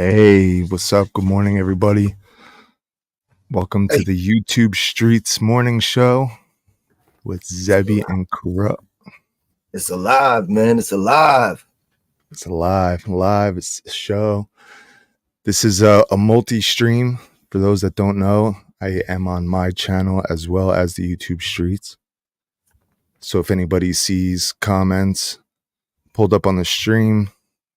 Hey, what's up? Good morning, everybody. Welcome to Hey, the YouTube Streets Morning Show with Zebby and Corrupt. it's alive, man. It's alive. It's live. It's a show. This is a multi-stream. For those that don't know, I am on my channel as well as the YouTube Streets. So if anybody sees comments pulled up on the stream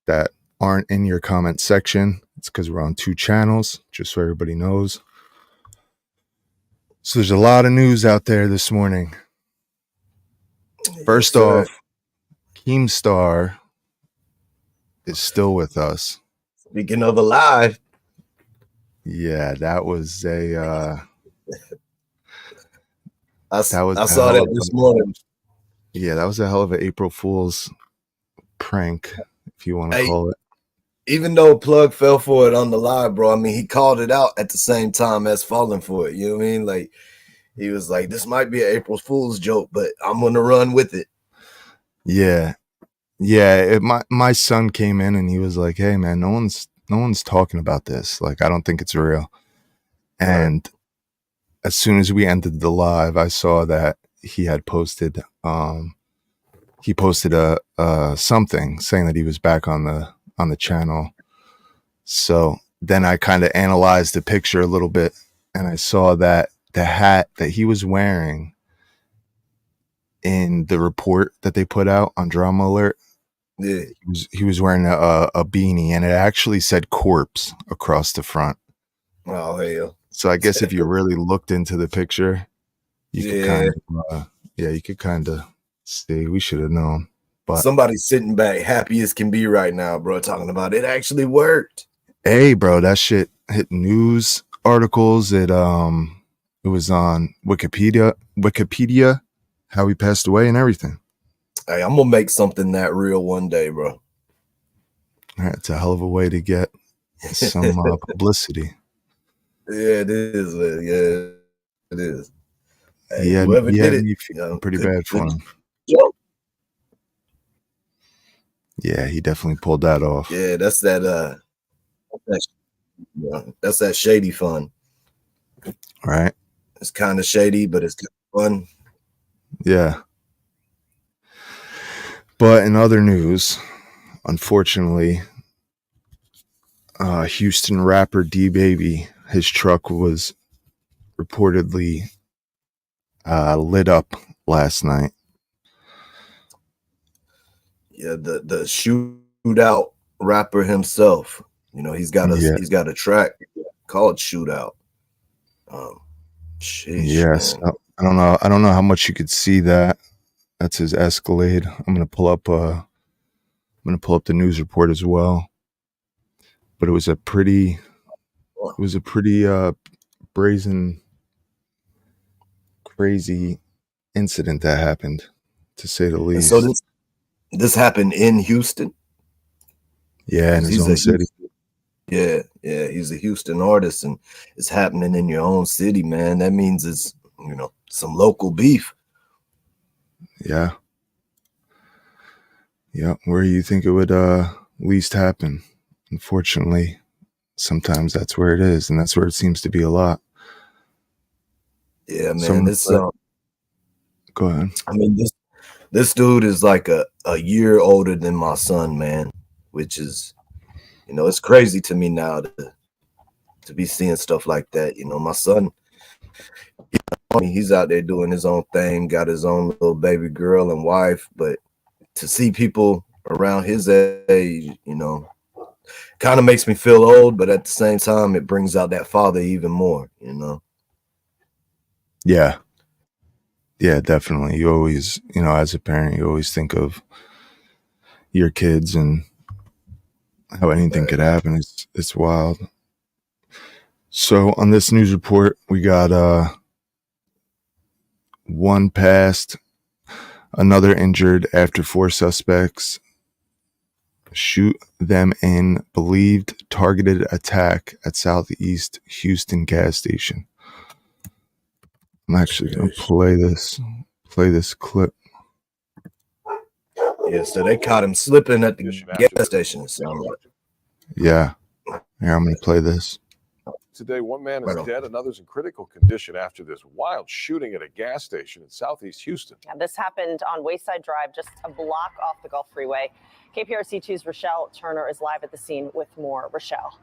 that aren't in your comment section, it's because we're on two channels, just so everybody knows. So there's a lot of news out there this morning. First off, Keemstar is still with us. Speaking of alive, Yeah, that was a I that was a saw hell that of this morning. that was a hell of an April Fool's prank, if you want to Hey, call it. even though Plug fell for it on the live, bro, I mean, he called it out at the same time as falling for it. You know what I mean? Like, he was like, this might be an April Fool's joke, but I'm going to run with it. Yeah, my son came in and he was like, "Hey, man, no one's talking about this. Like, I don't think it's real." And as soon as we ended the live, I saw that he had posted a something saying that he was back on the channel. So then I kind of analyzed the picture a little bit, and I saw that the hat that he was wearing in the report that they put out on Drama Alert, Yeah. he was wearing a beanie, and it actually said "corpse" across the front. Oh, hell. So I guess if you really looked into the picture, you could Yeah. kind of see. We should have known, but Somebody's sitting back happy as can be right now, bro, talking about it actually worked. hey, bro, that shit hit news articles. It was on Wikipedia, how he passed away and everything. Hey, I'm going to make something that real one day, bro. It's a hell of a way to get some publicity. Yeah, it is. Man. Yeah, it is. Hey, He had whoever did it, me feeling pretty bad for him. joke. Yeah, he definitely pulled that off. Yeah, that's that shady fun. Right? It's kind of shady, but it's fun. Yeah. But in other news, unfortunately, Houston rapper DeeBaby, his truck was reportedly lit up last night. Yeah, the shootout rapper himself. You know, he's got a track called Shootout. Yes, Man. I don't know how much you could see that. That's his Escalade. I'm gonna pull up the news report as well. But it was a pretty brazen, crazy incident that happened, to say the least. And so this happened in Houston. Yeah, in his own city. Yeah, he's a Houston artist, and it's happening in your own city, man. That means it's some local beef. Yeah. Where you think it would least happen. Unfortunately, sometimes that's where it is, and that's where it seems to be a lot. Yeah, man. Go ahead. I mean, this dude is like a year older than my son, man, which is, it's crazy to me now to be seeing stuff like that. My son, he's out there doing his own thing, got his own little baby girl and wife, but to see people around his age, kind of makes me feel old, but at the same time, it brings out that father even more, Yeah. Yeah, definitely. You always, as a parent, you always think of your kids and how anything could happen. It's wild. So on this news report, we got one passed, another injured after 4 suspects shoot them in believed targeted attack at Southeast Houston gas station. I'm actually gonna play this clip. Yeah, so they caught him slipping at the gas station. Yeah. Here, I'm going to play this. Today, one man is Right on. dead, another's in critical condition after this wild shooting at a gas station in southeast Houston. Yeah, this happened on Wayside Drive, just a block off the Gulf Freeway. KPRC2's Rochelle Turner is live at the scene with more. Rochelle.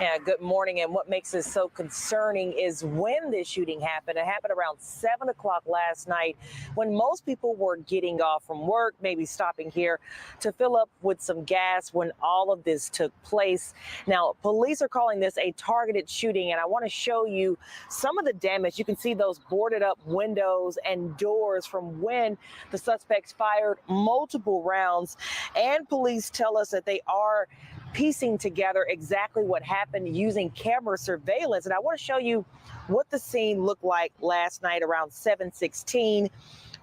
Yeah, good morning. And what makes this so concerning is when this shooting happened. It happened around 7 o'clock last night when most people were getting off from work, maybe stopping here to fill up with some gas when all of this took place. Now, police are calling this a targeted shooting, and I want to show you some of the damage. You can see those boarded up windows and doors from when the suspects fired multiple rounds. And police tell us that they are piecing together exactly what happened using camera surveillance. And I want to show you what the scene looked like last night around 7:16.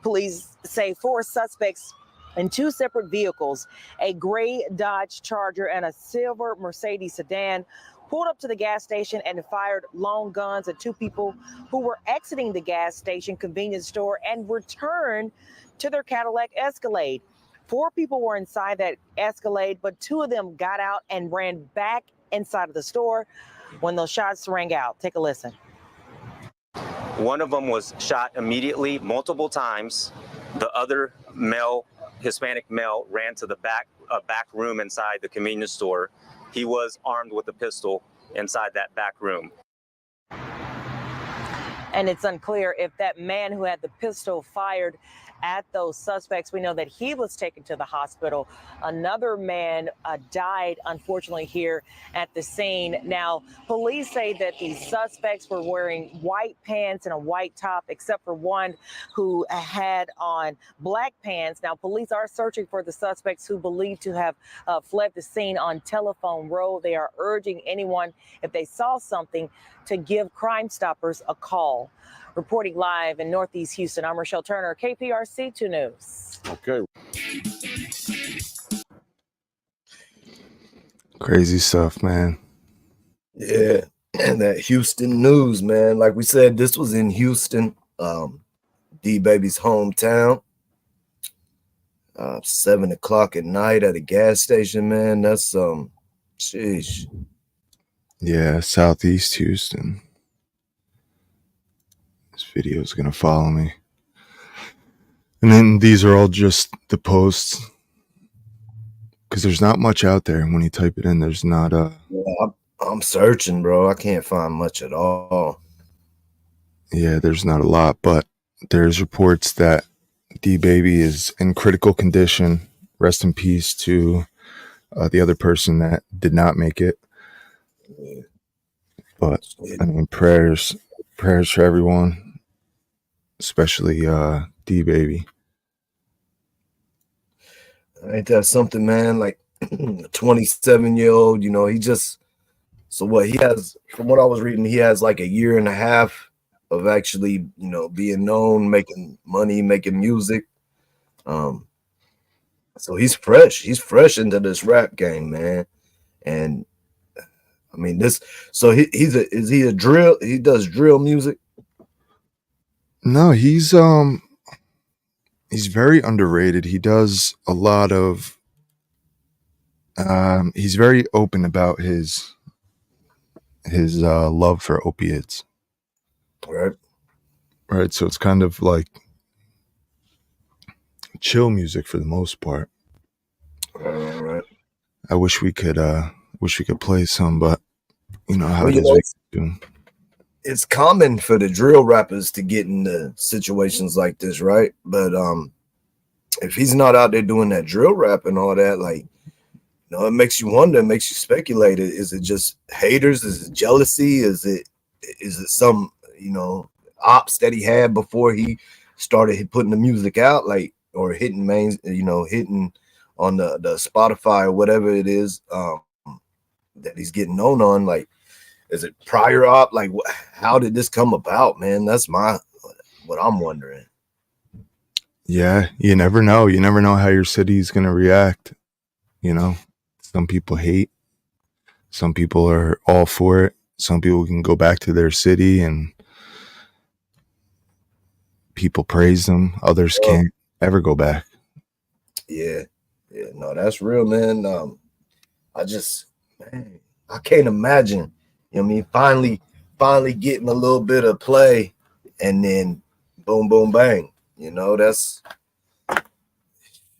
Police say 4 suspects in 2 separate vehicles, a gray Dodge Charger and a silver Mercedes sedan, pulled up to the gas station and fired long guns at 2 people who were exiting the gas station convenience store and returned to their Cadillac Escalade. 4 people were inside that Escalade, but 2 of them got out and ran back inside of the store when those shots rang out. Take a listen. One of them was shot immediately, multiple times. The other male, Hispanic male, ran to the back room inside the convenience store. He was armed with a pistol inside that back room. And it's unclear if that man who had the pistol fired at those suspects. We know that he was taken to the hospital. Another man died, unfortunately, here at the scene. Now, police say that the suspects were wearing white pants and a white top, except for one who had on black pants. Now, police are searching for the suspects who believe to have fled the scene on Telephone Road. They are urging anyone, if they saw something, to give Crime Stoppers a call. Reporting live in Northeast Houston, I'm Rochelle Turner, KPRC 2 News. Okay. Crazy stuff, man. Yeah, and that Houston news, man. Like we said, this was in Houston, DeeBaby's hometown. 7 o'clock at night at a gas station, man. That's sheesh. Yeah, Southeast Houston. This video is gonna follow me. And then these are all just the posts, because there's not much out there. When you type it in, there's not a... Yeah, I'm searching, bro. I can't find much at all. Yeah, there's not a lot, but there's reports that DeeBaby is in critical condition. Rest in peace to the other person that did not make it. Yeah. But I mean, prayers for everyone, especially DeeBaby. Ain't that something, man? Like a 27-year-old, you know, he just, so what he has, from what I was reading, he has like a year and a half of actually, you know, being known, making money, making music. So he's fresh into this rap game, man. And I mean, this, so is he a drill? He does drill music? No, he's very underrated. He does a lot of he's very open about his love for opiates. Right, so it's kind of like chill music for the most part. Right. I wish we could play some, but you know how it's common for the drill rappers to get into situations like this, right? But if he's not out there doing that drill rap and all that, like, you know, it makes you wonder, it makes you speculate. Is it just haters? Is it jealousy? Is it some, you know, ops that he had before he started putting the music out, like, or hitting hitting on the Spotify or whatever it is that he's getting known on? Like, is it prior op? Like, how did this come about, man? That's what I'm wondering. Yeah, you never know. You never know how your city's gonna react. You know, some people hate, some people are all for it. Some people can go back to their city and people praise them. Others can't ever go back. Yeah, no, that's real, man. Man, I can't imagine. You know what I mean? Finally getting a little bit of play, and then boom, boom, bang. You know, that's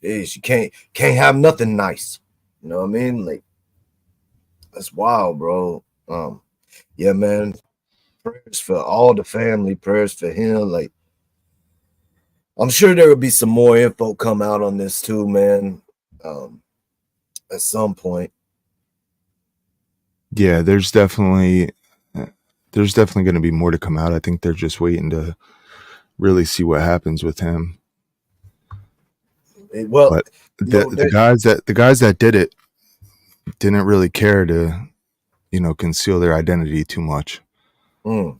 you can't have nothing nice. You know what I mean? Like, that's wild, bro. Yeah, man. Prayers for all the family, prayers for him. Like, I'm sure there will be some more info come out on this too, man. At some point. Yeah, there's definitely going to be more to come out. I think they're just waiting to really see what happens with him. Well, but the guys that did it didn't really care to, conceal their identity too much. Yeah,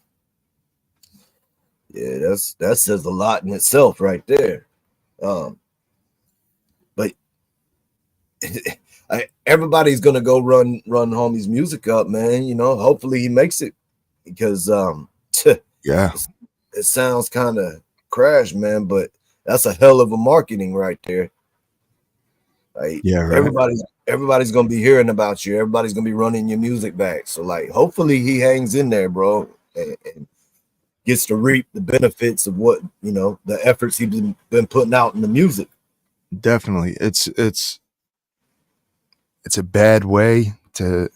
that says a lot in itself right there. But everybody's gonna go run homie's music up, man. You know, hopefully he makes it, because yeah, it sounds kind of crash, man, but that's a hell of a marketing right there. Like, yeah, right. Everybody's gonna be hearing about you. Everybody's gonna be running your music back. So, like, hopefully he hangs in there, bro, and gets to reap the benefits of what, the efforts he's been putting out in the music. Definitely, it's a bad way to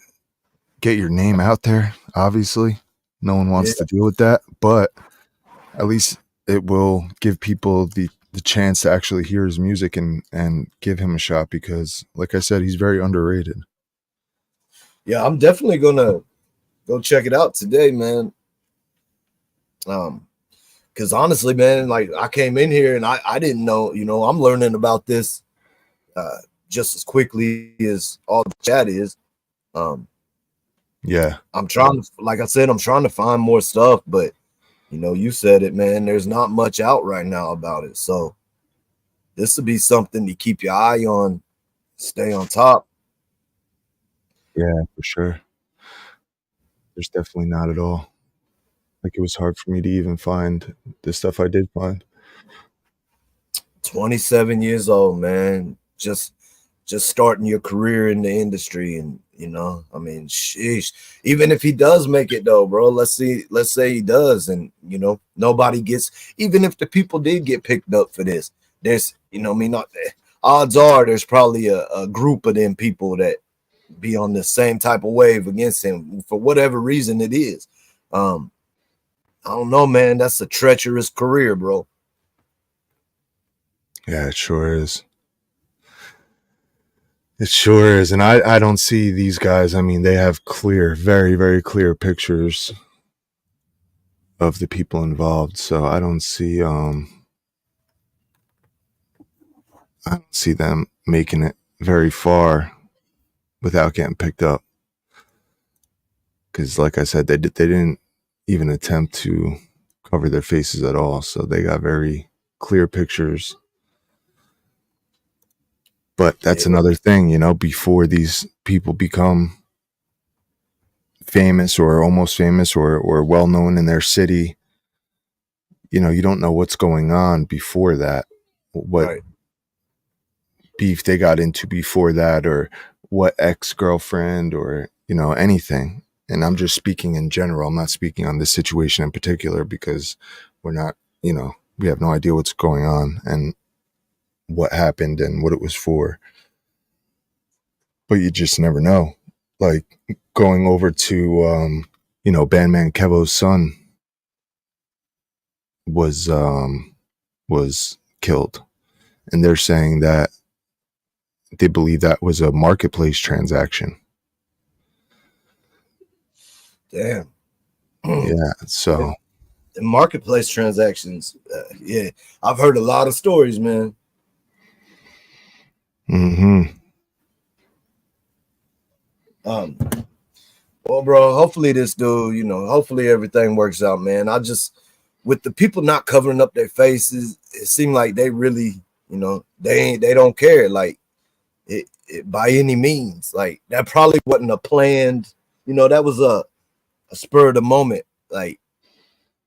get your name out there. Obviously, no one wants to deal with that, but at least it will give people the chance to actually hear his music and give him a shot, because, like I said, he's very underrated. Yeah, I'm definitely gonna go check it out today, man. Because honestly, man, like, I came in here and I didn't know, I'm learning about this just as quickly as all the chat is. Yeah, I'm trying to find more stuff, but you said it, man, there's not much out right now about it. So this would be something to keep your eye on, stay on top. yeah, for sure. There's definitely not at all. Like, it was hard for me to even find the stuff I did find. 27 years old, man. Just starting your career in the industry, and I mean, sheesh. Even if he does make it though, bro, let's say he does, and nobody gets, even if the people did get picked up for this, there's odds are there's probably a group of them people that be on the same type of wave against him for whatever reason it is. I don't know, man. That's a treacherous career, bro. Yeah, it sure is. It sure is. And I don't see these guys. I mean, they have clear, very, very clear pictures of the people involved. So I don't see them making it very far without getting picked up. Because, like I said, they didn't even attempt to cover their faces at all. So they got very clear pictures. But that's another thing, before these people become famous or almost famous or well known in their city, you don't know what's going on before that, what beef they got into before that, or what ex-girlfriend, or anything. And I'm just speaking in general. I'm not speaking on this situation in particular, because we're not, we have no idea what's going on and what happened and what it was for. But you just never know. Like, going over to Bandman Kevo's son was killed, and they're saying that they believe that was a marketplace transaction. Damn. Yeah, so the marketplace transactions, yeah, I've heard a lot of stories, man. Well, bro, hopefully this dude, hopefully everything works out, man. With the people not covering up their faces, it seemed like they really, they don't care, like, it by any means. Like, that probably wasn't a planned, that was a spur of the moment. Like,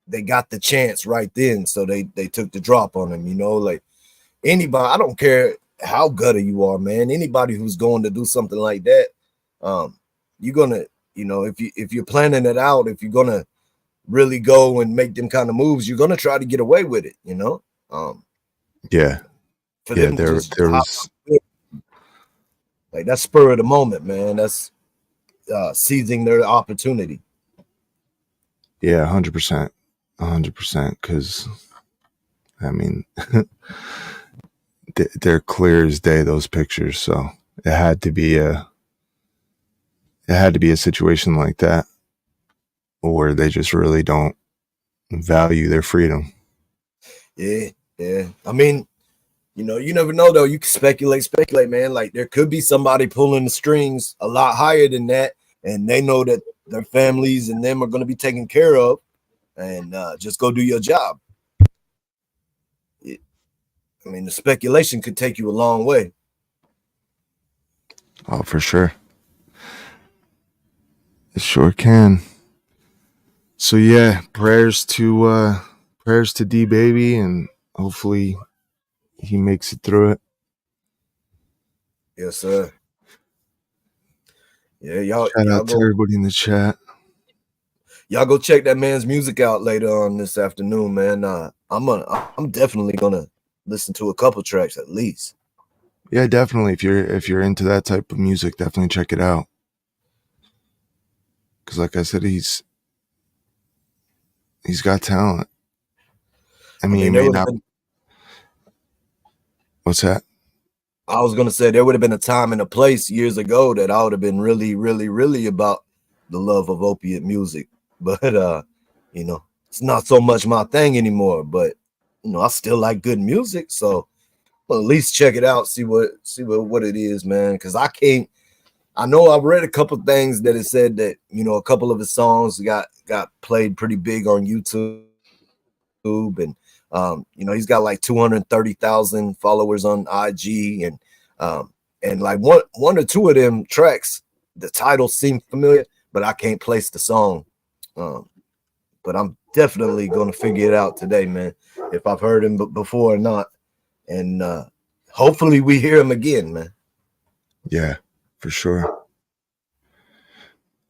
they got the chance right then, so they took the drop on him. Like, anybody, I don't care how gutter you are, man. Anybody who's going to do something like that, you're gonna, if you're planning it out, if you're gonna really go and make them kind of moves, you're gonna try to get away with it, Yeah. For Yeah, them to there just there hop, was like that spur of the moment, man. That's seizing their opportunity. yeah, 100%. 100%, because I mean they're clear as day, those pictures, so it had to be a situation like that where they just really don't value their freedom. Yeah. I mean, you never know though. You can speculate, man. Like there could be somebody pulling the strings a lot higher than that, and they know that their families and them are going to be taken care of, and just go do your job. I mean, the speculation could take you a long way. Oh, for sure. It sure can. So yeah, prayers to DeeBaby, and hopefully he makes it through it. Yes, sir. Yeah, y'all Shout out to go, everybody in the chat. y'all go check that man's music out later on this afternoon, man. I'm definitely gonna listen to a couple tracks at least. Yeah, definitely. If you're into that type of music, definitely check it out. Because like I said, he's got talent. I mean, you may not. What's that? I was gonna say there would have been a time and a place years ago that I would have been really, really, really about the love of opiate music, but it's not so much my thing anymore. But I still like good music, so well, at least check it out, see what it is, man. Because I know I've read a couple things that it said that a couple of his songs got played pretty big on YouTube, and he's got like 230,000 followers on IG, and like one or two of them tracks, the titles seem familiar, but I can't place the song. But I'm definitely gonna figure it out today, man, if I've heard him before or not, and hopefully we hear him again, man. Yeah, for sure.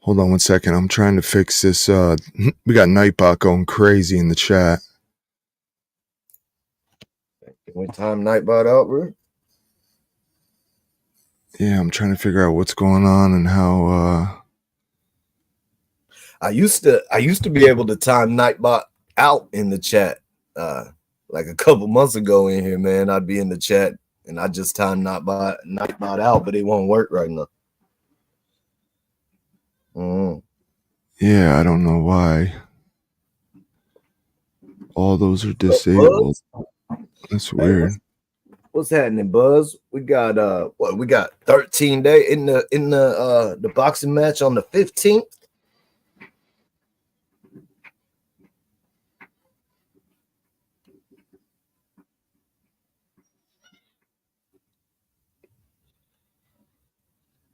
Hold on one second. I'm trying to fix this. We got Nightbot going crazy in the chat. Can we time Nightbot out, bro? Yeah, I'm trying to figure out what's going on and how. I used to be able to time Nightbot out in the chat. Like a couple months ago in here, man, I'd be in the chat and I just time Nightbot out, but it won't work right now. Yeah, I don't know why. All those are disabled. That's weird. What's happening, Buzz? We got we got 13 days in the boxing match on the 15th.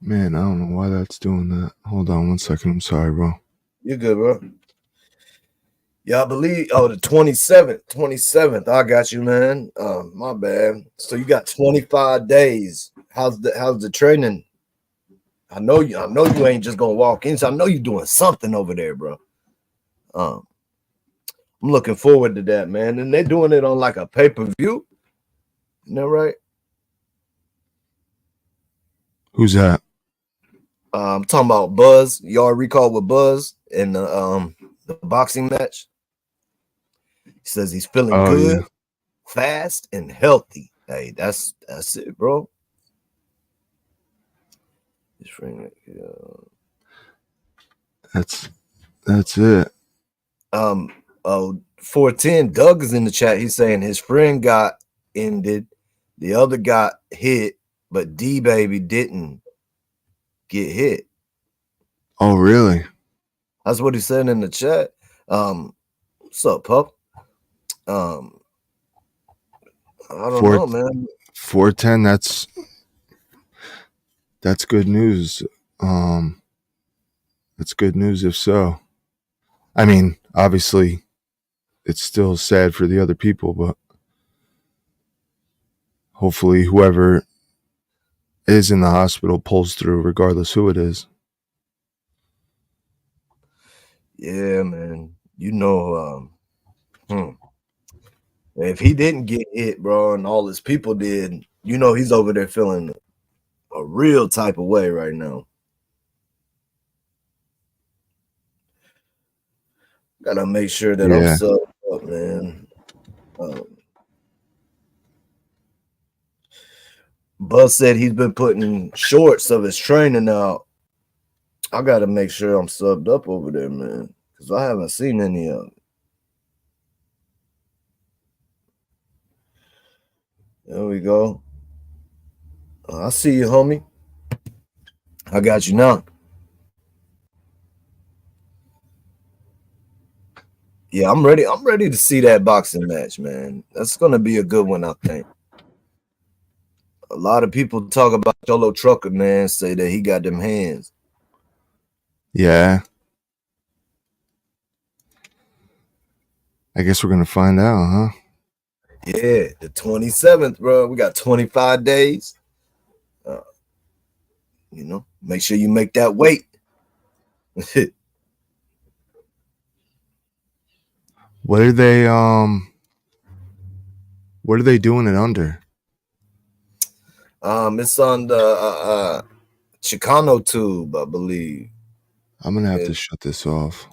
Man, I don't know why that's doing that. Hold on one second. I'm sorry, bro. You're good, bro. Yeah, I believe. Oh, the 27th. I got you, man. My bad. So you got 25 days. How's the training? I know you ain't just gonna walk in. So I know you're doing something over there, bro. I'm looking forward to that, man. And they're doing it on like a pay-per-view. Isn't that right? Who's that? I'm talking about Buzz. Y'all recall with Buzz in the boxing match? He says he's feeling good, yeah, fast, and healthy. Hey, that's it, bro. That's it. 410. Doug is in the chat. He's saying his friend got ended, the other got hit, but DeeBaby didn't get hit. Oh, really? That's what he said in the chat. What's up, pup? I don't know, man. 410. That's good news. That's good news if so. I mean, obviously, it's still sad for the other people, but hopefully, whoever is in the hospital pulls through, regardless who it is. Yeah, man. You know, if he didn't get hit, bro, and all his people did, you know, he's over there feeling a real type of way right now. Gotta make sure that I'm Yeah. subbed up, man. Buzz said he's been putting shorts of his training out. I gotta make sure I'm subbed up over there, man, because I haven't seen any of it. There we go. I see you, homie. I got you now. Yeah, I'm ready. I'm ready to see that boxing match, man. That's gonna be a good one, I think. A lot of people talk about Cholo Trucker, man, say that he got them hands. Yeah. I guess we're gonna find out, huh? Yeah, the 27th, bro. We got 25 days. You know, make sure you make that weight. What are they doing it under? It's on the Chicano tube, I believe. I'm gonna have to shut this off.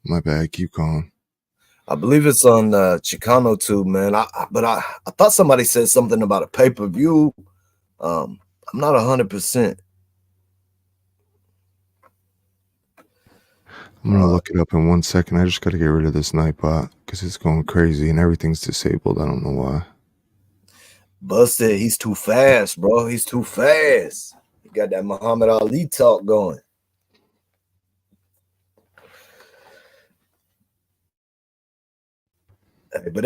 My bad, keep going. I believe it's on Chicano tube, man. But I thought somebody said something about a pay-per-view. I'm not 100%. I'm gonna look it up in 1 second. I just gotta get rid of this Nightbot because it's going crazy and everything's disabled. I don't know why. Buzz said he's too fast, bro. He's too fast. He got that Muhammad Ali talk going. Hey, but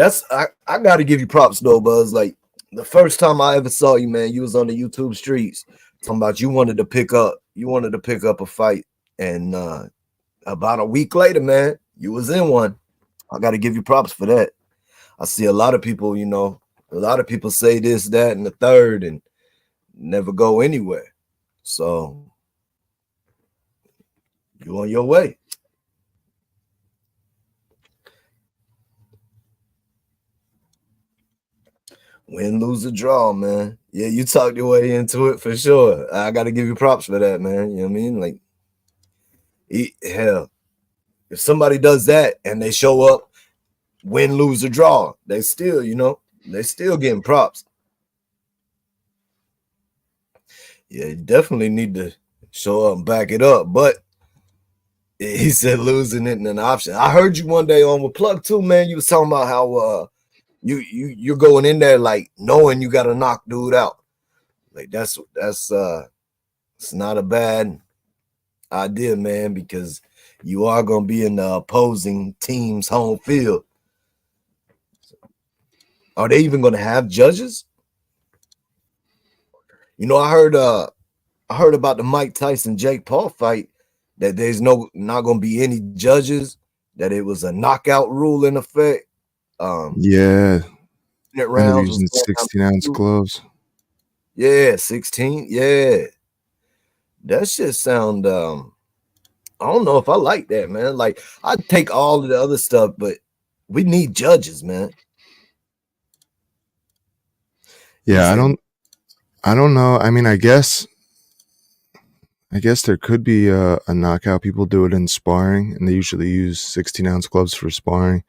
I gotta give you props though, Buzz. Like the first time I ever saw you, man, you was on the YouTube streets talking about you wanted to pick up a fight, and about a week later, man, you was in one. I gotta give you props for that. I see a lot of people, you know, a lot of people say this, that, and the third, and never go anywhere. So you on your way. Win, lose, or draw, man. Yeah, you talked your way into it for sure. I got to give you props for that, man. You know what I mean? Like, hell, if somebody does that and they show up, win, lose, or draw, they still, you know, they still getting props. Yeah, you definitely need to show up and back it up. But he said losing it an option. I heard you one day on with Plug too, man. You was talking about how you're going in there like knowing you got to knock dude out. Like that's it's not a bad idea, man, because you are gonna be in the opposing team's home field. Are they even gonna have judges? You know, I heard about the Mike Tyson Jake Paul fight that there's not gonna be any judges, that it was a knockout rule in effect. Yeah, and they're Rounds using 16-ounce gloves. Yeah, 16. Yeah, that shit sound. I don't know if I like that, man. Like I'd take all of the other stuff, but we need judges, man. Yeah, I don't know. I mean, I guess there could be a knockout. People do it in sparring, and they usually use 16-ounce gloves for sparring.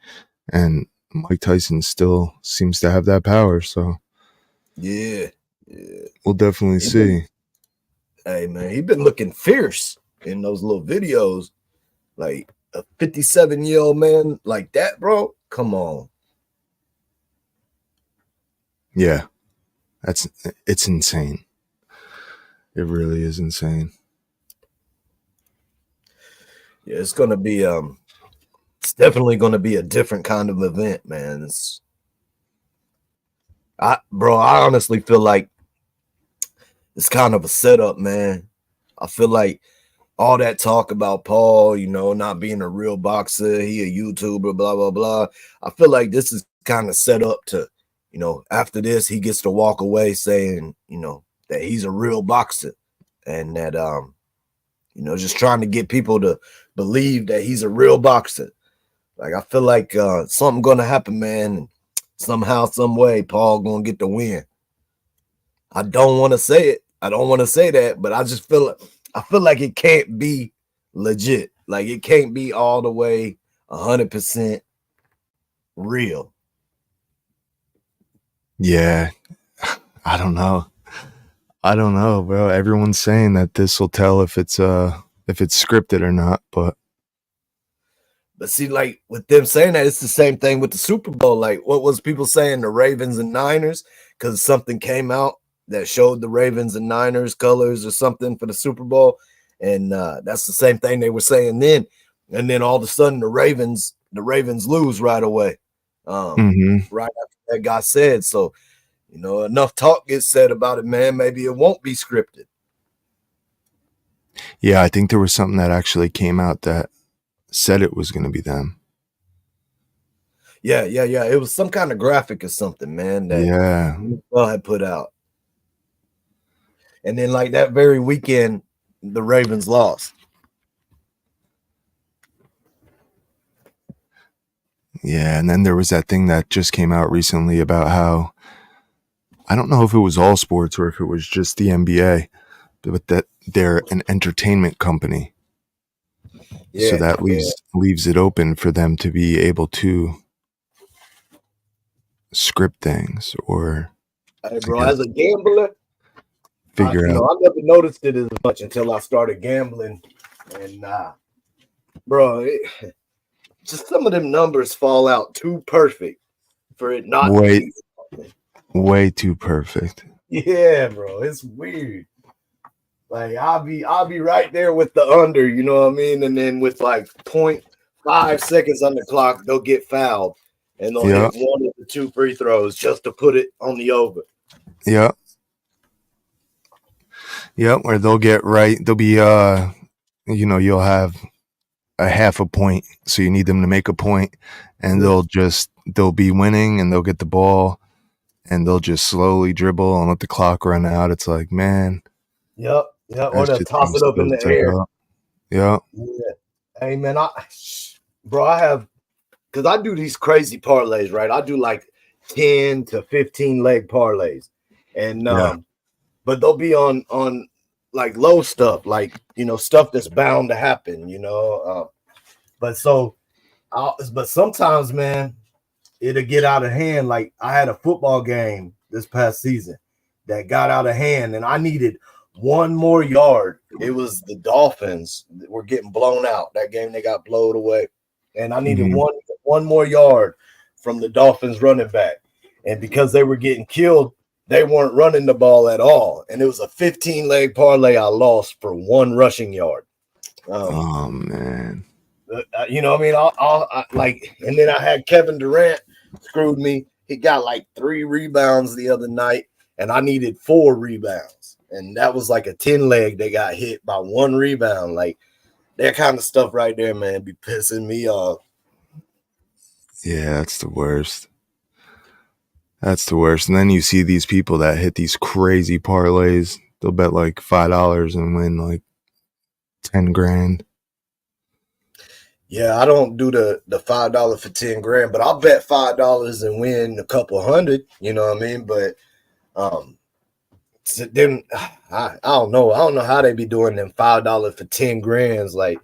And Mike Tyson still seems to have that power, so yeah. We'll definitely see. Hey, man, he been looking fierce in those little videos. Like a 57-year-old man like that, bro. Come on. Yeah, it's insane. It really is insane. Yeah, it's gonna be it's definitely gonna be a different kind of event, man. I honestly feel like it's kind of a setup, man. I feel like all that talk about Paul, you know, not being a real boxer, he a YouTuber, blah, blah, blah. I feel like this is kind of set up to, you know, after this, he gets to walk away saying, you know, that he's a real boxer and that, You know, just trying to get people to believe that he's a real boxer. Like, I feel like something gonna happen, man. Somehow, some way, Paul gonna get the win. I don't want to say it. I don't want to say that, but I just feel like it can't be legit. Like, it can't be all the way 100% real. Yeah, I don't know. I don't know, bro. Everyone's saying that this will tell if it's scripted or not, but see, like with them saying that, it's the same thing with the Super Bowl. Like, what was people saying, the Ravens and Niners? Because something came out that showed the Ravens and Niners colors or something for the Super Bowl, and that's the same thing they were saying then. And then all of a sudden, the Ravens lose right away, right after that got said. So, you know, enough talk gets said about it, man. Maybe it won't be scripted. yeah, I think there was something that actually came out that said it was going to be them. Yeah. It was some kind of graphic or something, man, that had put out. And then, like, that very weekend, the Ravens lost. Yeah, and then there was that thing that just came out recently about how, I don't know if it was all sports or if it was just the NBA, but that they're an entertainment company. Yeah, so that leaves it open for them to be able to script things or. Hey, bro, as a gambler, figure out. I never noticed it as much until I started gambling, and bro, just some of them numbers fall out too perfect for it not to be. Way too perfect. Yeah, bro, it's weird. Like, I'll be right there with the under, you know what I mean? And then with like 0.5 seconds on the clock, they'll get fouled and they'll hit one of the two free throws just to put it on the over. Yeah. Yeah, where they'll get right. They'll be you'll have a half a point, so you need them to make a point, and they'll be winning and they'll get the ball and they'll just slowly dribble and let the clock run out. It's like, man. Yep. Or they'll toss it up in the air. Yeah. Hey, man, I have, because I do these crazy parlays, right? I do like 10 to 15 leg parlays, and but they'll be on like low stuff, like, you know, stuff that's bound to happen, you know. But sometimes, man, it'll get out of hand. Like, I had a football game this past season that got out of hand, and I needed one more yard. It was the Dolphins that were getting blown out. That game, they got blown away. And I needed one more yard from the Dolphins running back. And because they were getting killed, they weren't running the ball at all. And it was a 15-leg parlay I lost for one rushing yard. Oh, man. You know what I mean? I like, and then I had Kevin Durant screwed me. He got like 3 rebounds the other night, and I needed 4 rebounds. And that was like a 10-leg. They got hit by 1 rebound. Like, that kind of stuff right there, man, be pissing me off. Yeah, that's the worst. That's the worst. And then you see these people that hit these crazy parlays. They'll bet like $5 and win like 10 grand. Yeah, I don't do the $5 for 10 grand, but I'll bet $5 and win a couple hundred, you know what I mean? But then I don't know. I don't know how they be doing them $5 for 10 grands. Like,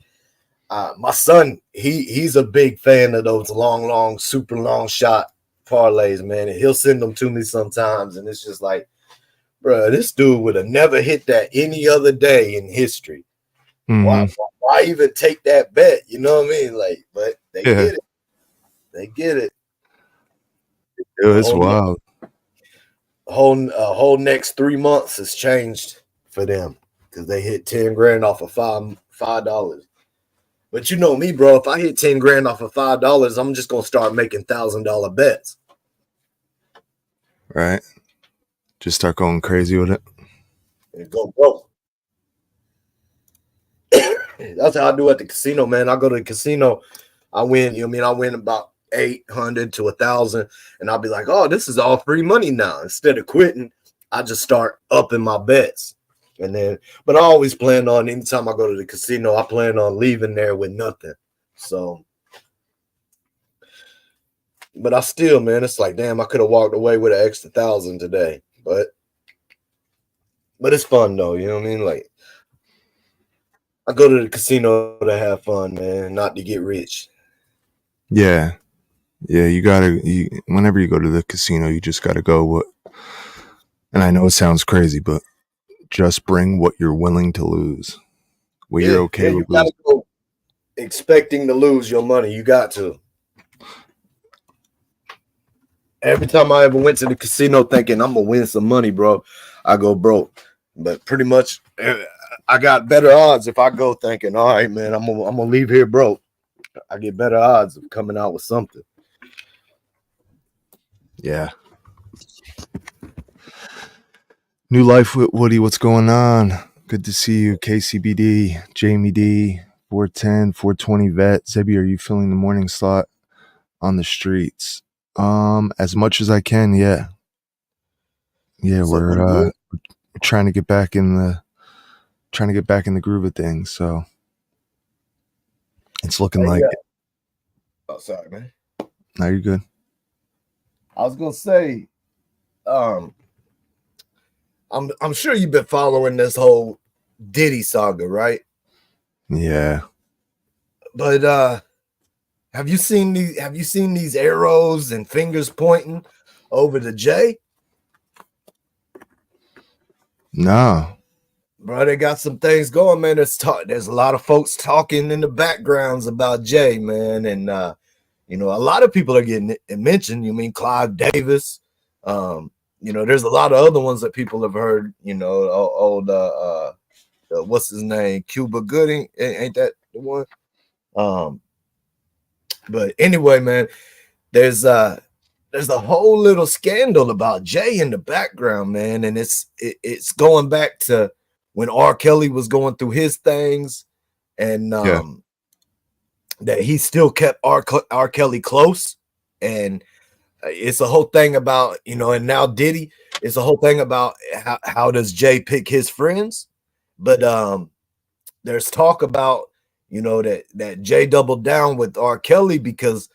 my son, he's a big fan of those long, super long shot parlays, man. And he'll send them to me sometimes, and it's just like, bro, this dude would have never hit that any other day in history. Why even take that bet? You know what I mean? Like, but they get it. They get it. It's wild. Whole next 3 months has changed for them because they hit 10 grand off of $5. But you know me, bro. If I hit 10 grand off of $5, I'm just gonna start making $1,000 bets. Right. Just start going crazy with it. And go broke. That's how I do at the casino, man. I go to the casino, I win. You know what I mean? I win about 800 to 1,000, and I'll be like, "Oh, this is all free money now." Instead of quitting, I just start upping my bets, And then, but I always plan on, anytime I go to the casino, I plan on leaving there with nothing. So, but I still, man, it's like, damn, I could have walked away with an extra 1,000 today. But it's fun though, you know what I mean? Like, I go to the casino to have fun, man, not to get rich. Yeah. Yeah, whenever you go to the casino, you just gotta go and I know it sounds crazy, but just bring what you're willing to lose. What you're okay with you gotta losing. go expecting to lose your money. You got to. Every time I ever went to the casino thinking I'm gonna win some money, bro, I go broke. But pretty much, I got better odds if I go thinking, all right, man, I'm gonna leave here broke. I get better odds of coming out with something. Yeah. New life with Woody. What's going on? Good to see you, KCBD, Jamie D, 410, 420 vet. Zebi, are you filling the morning slot on the streets? As much as I can, yeah. Yeah, we're trying to get back in the groove of things. So it's looking like. Oh, sorry, man. No, you're good. I was gonna say, I'm sure you've been following this whole Diddy saga, right? Yeah. But have you seen these arrows and fingers pointing over to Jay? No. Bro, they got some things going, man. There's a lot of folks talking in the backgrounds about Jay, man, and you know, a lot of people are getting mentioned. You mean Clive Davis? You know, there's a lot of other ones that people have heard. You know, old what's his name, Cuba Gooding, ain't that the one? But anyway, man, there's a whole little scandal about Jay in the background, man, and it's going back to when R. Kelly was going through his things, and that he still kept R. Kelly close, and it's a whole thing about, you know, and now Diddy, it's a whole thing about how does Jay pick his friends, but there's talk about, you know, that Jay doubled down with R. Kelly because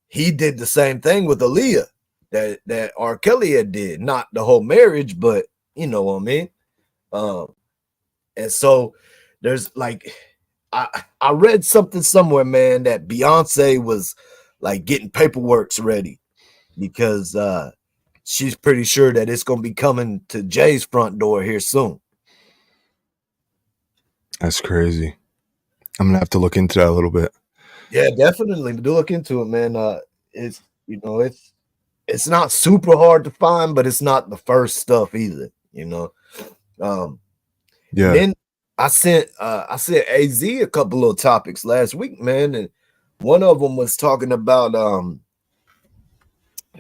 he did the same thing with Aaliyah that R. Kelly had did, not the whole marriage, but you know what I mean. And so there's like, I read something somewhere, man, that Beyonce was like getting paperwork ready because she's pretty sure that it's gonna be coming to Jay's front door here soon. That's crazy. I'm gonna have to look into that a little bit. Yeah, definitely do look into it, man. It's, you know, it's not super hard to find, but it's not the first stuff either, you know. Yeah. Then I sent AZ a couple of topics last week, man, and one of them was talking about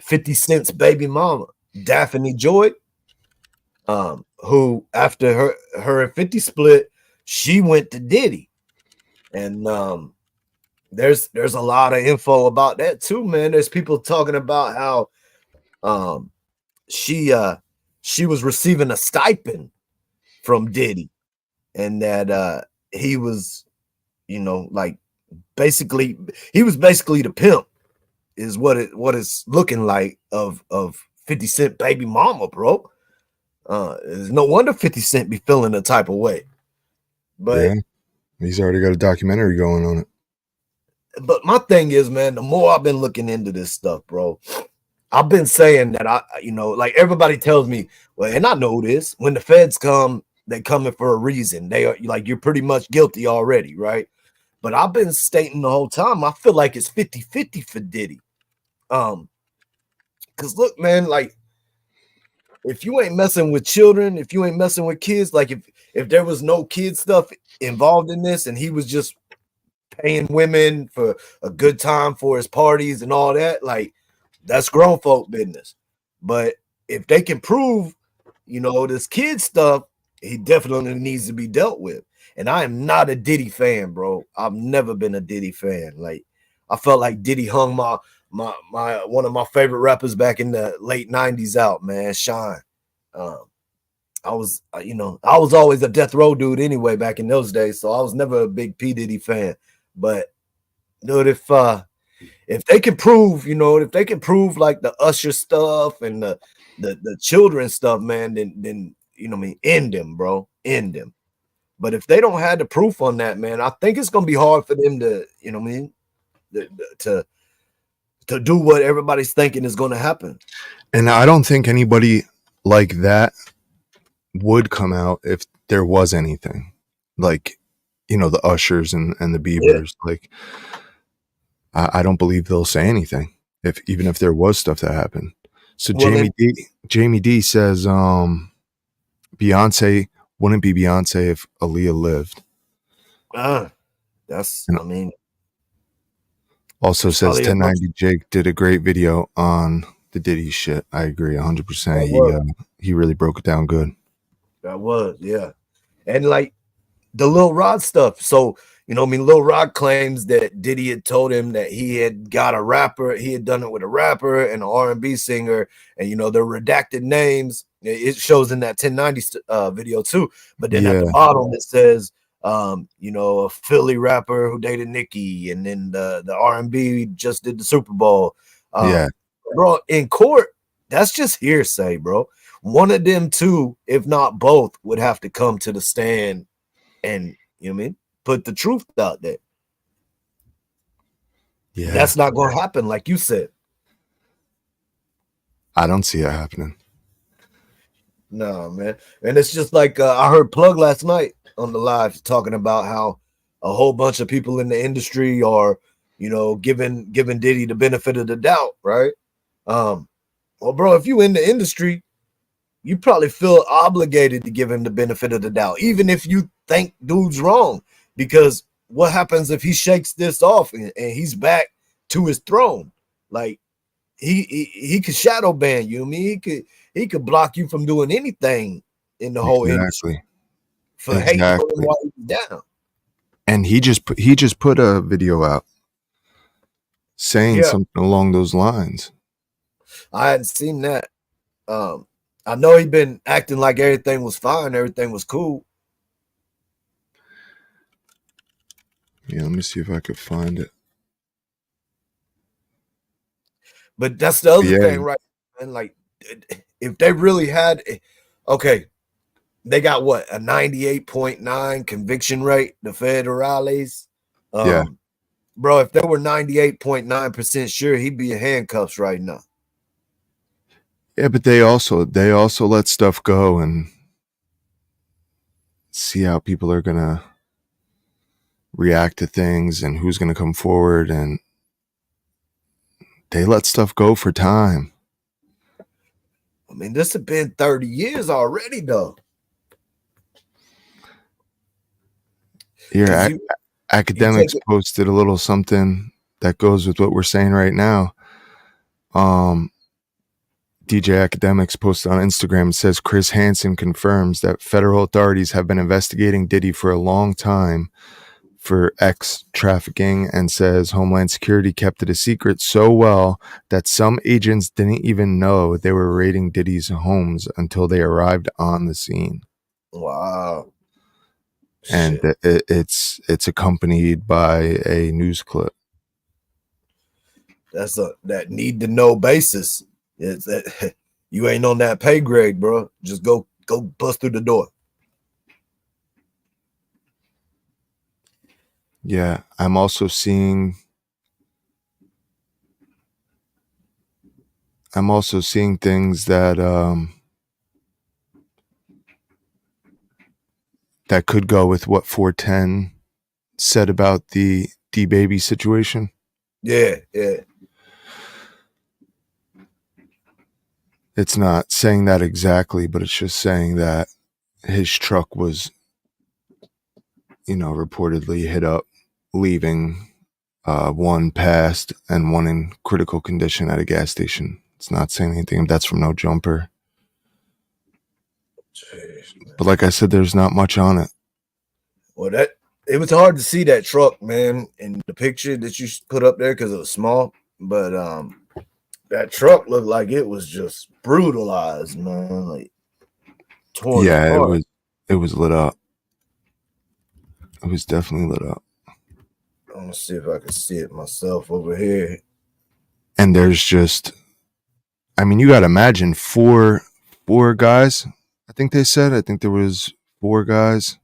50 Cent's baby mama, Daphne Joy, who after her and 50 split, she went to Diddy, and there's a lot of info about that too, man. There's people talking about how she was receiving a stipend from Diddy, and that he was, you know, like basically he was basically the pimp, is what it's looking like of 50 Cent baby mama, bro. There's no wonder 50 Cent be feeling the type of way. But yeah, he's already got a documentary going on it. But my thing is, man, the more I've been looking into this stuff, bro, I've been saying that you know, like everybody tells me, well, and I know this, when the feds come, they coming for a reason. They are like, you're pretty much guilty already, right? But I've been stating the whole time, I feel like it's 50-50 for Diddy. Because look, man, like if you ain't messing with children, if you ain't messing with kids, like if there was no kid stuff involved in this and he was just paying women for a good time for his parties and all that, like that's grown folk business. But if they can prove, you know, this kid stuff, he definitely needs to be dealt with. And I am not a Diddy fan, bro. I've never been a Diddy fan. Like I felt like Diddy hung my one of my favorite rappers back in the late 90s out, man, Shine. I was, I was always a death row dude anyway back in those days, so I was never a big P Diddy fan. But dude, if they can prove, if they can prove like the Usher stuff and the children stuff, man, then end them, bro, end them. But if they don't have the proof on that, man, I think it's gonna be hard for them to, to do what everybody's thinking is gonna happen. And I don't think anybody like that would come out if there was anything like, the Ushers and the Biebers. Yeah. Like, I don't believe they'll say anything even if there was stuff that happened. So Jamie D says, Beyonce wouldn't be Beyonce if Aaliyah lived. Also says 1090 Jake did a great video on the Diddy shit. I agree 100%. He really broke it down good. That was, yeah. And like the Lil Rod stuff. So, Lil Rod claims that Diddy had told him that he had got a rapper, he had done it with a rapper and an R&B singer, and the redacted names. It shows in that 1090 video too. But then at the bottom it says, a Philly rapper who dated Nicki, and then the R&B just did the Super Bowl. Bro, in court, that's just hearsay, bro. One of them two, if not both, would have to come to the stand and put the truth out there. Yeah, that's not gonna happen, like you said. I don't see it happening. No, man. And it's just like I heard Plug last night on the live talking about how a whole bunch of people in the industry are, giving Diddy the benefit of the doubt, right? Well, bro, if you in the industry, you probably feel obligated to give him the benefit of the doubt, even if you think dude's wrong. Because what happens if he shakes this off and he's back to his throne? Like he could shadow ban you. I mean, he could block you from doing anything in the whole industry for hating on him while he's down. And he just put a video out saying something along those lines. I hadn't seen that. I know he'd been acting like everything was fine, everything was cool. Yeah, let me see if I could find it. But that's the other thing, right? And like, if they really had, they got what, a 98.9 conviction rate, the federales. Bro, if they were 98.9% sure, he'd be in handcuffs right now. Yeah, but they also let stuff go and see how people are gonna react to things and who's gonna come forward, and they let stuff go for time. I mean, this has been 30 years already, though. Here, Academics posted a little something that goes with what we're saying right now. DJ Academics posted on Instagram. It says Chris Hansen confirms that federal authorities have been investigating Diddy for a long time for X trafficking, and says Homeland Security kept it a secret so well that some agents didn't even know they were raiding Diddy's homes until they arrived on the scene. Wow. And it's accompanied by a news clip. That's that need to know basis. It's that you ain't on that pay grade, bro. Just go bust through the door. Yeah, I'm also seeing things that that could go with what 410 said about the DeeBaby situation. Yeah. It's not saying that exactly, but it's just saying that his truck was, reportedly hit up, leaving one passed and one in critical condition at a gas station. It's not saying anything. That's from No Jumper. Jeez, but like I said, there's not much on it. Well, it was hard to see that truck, man, in the picture that you put up there because it was small. But that truck looked like it was just brutalized, man. Like torn Yeah, apart. it was lit up. It was definitely lit up. I'm gonna see if I can see it myself over here. And there's just, I mean, you got to imagine four guys. I think they said. I think there was 4 guys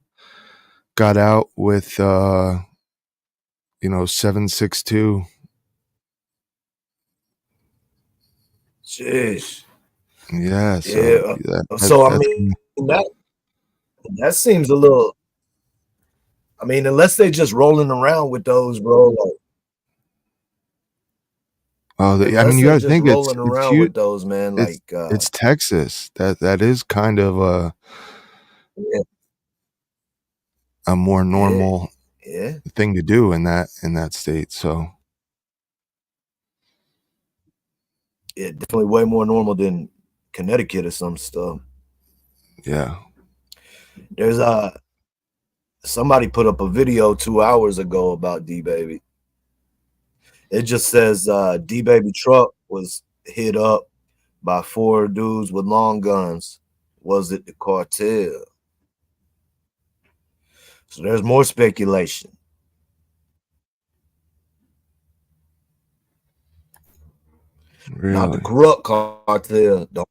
got out with 7.62. Jeez. Yeah, so Yeah. that, So I that's mean that seems a little. I mean, unless they just rolling around with those, bro. Like, I mean, unless you they got to just think rolling it's around huge. with those, man. Like, It's Texas. That is kind of yeah, a more yeah, normal yeah. thing to do in that state. So Yeah, definitely way more normal than Connecticut or some stuff. yeah. There's somebody put up a video 2 hours ago about DeeBaby. It just says DeeBaby truck was hit up by 4 dudes with long guns. Was it the cartel? So there's more speculation. Not the Really? corrupt cartel. Don't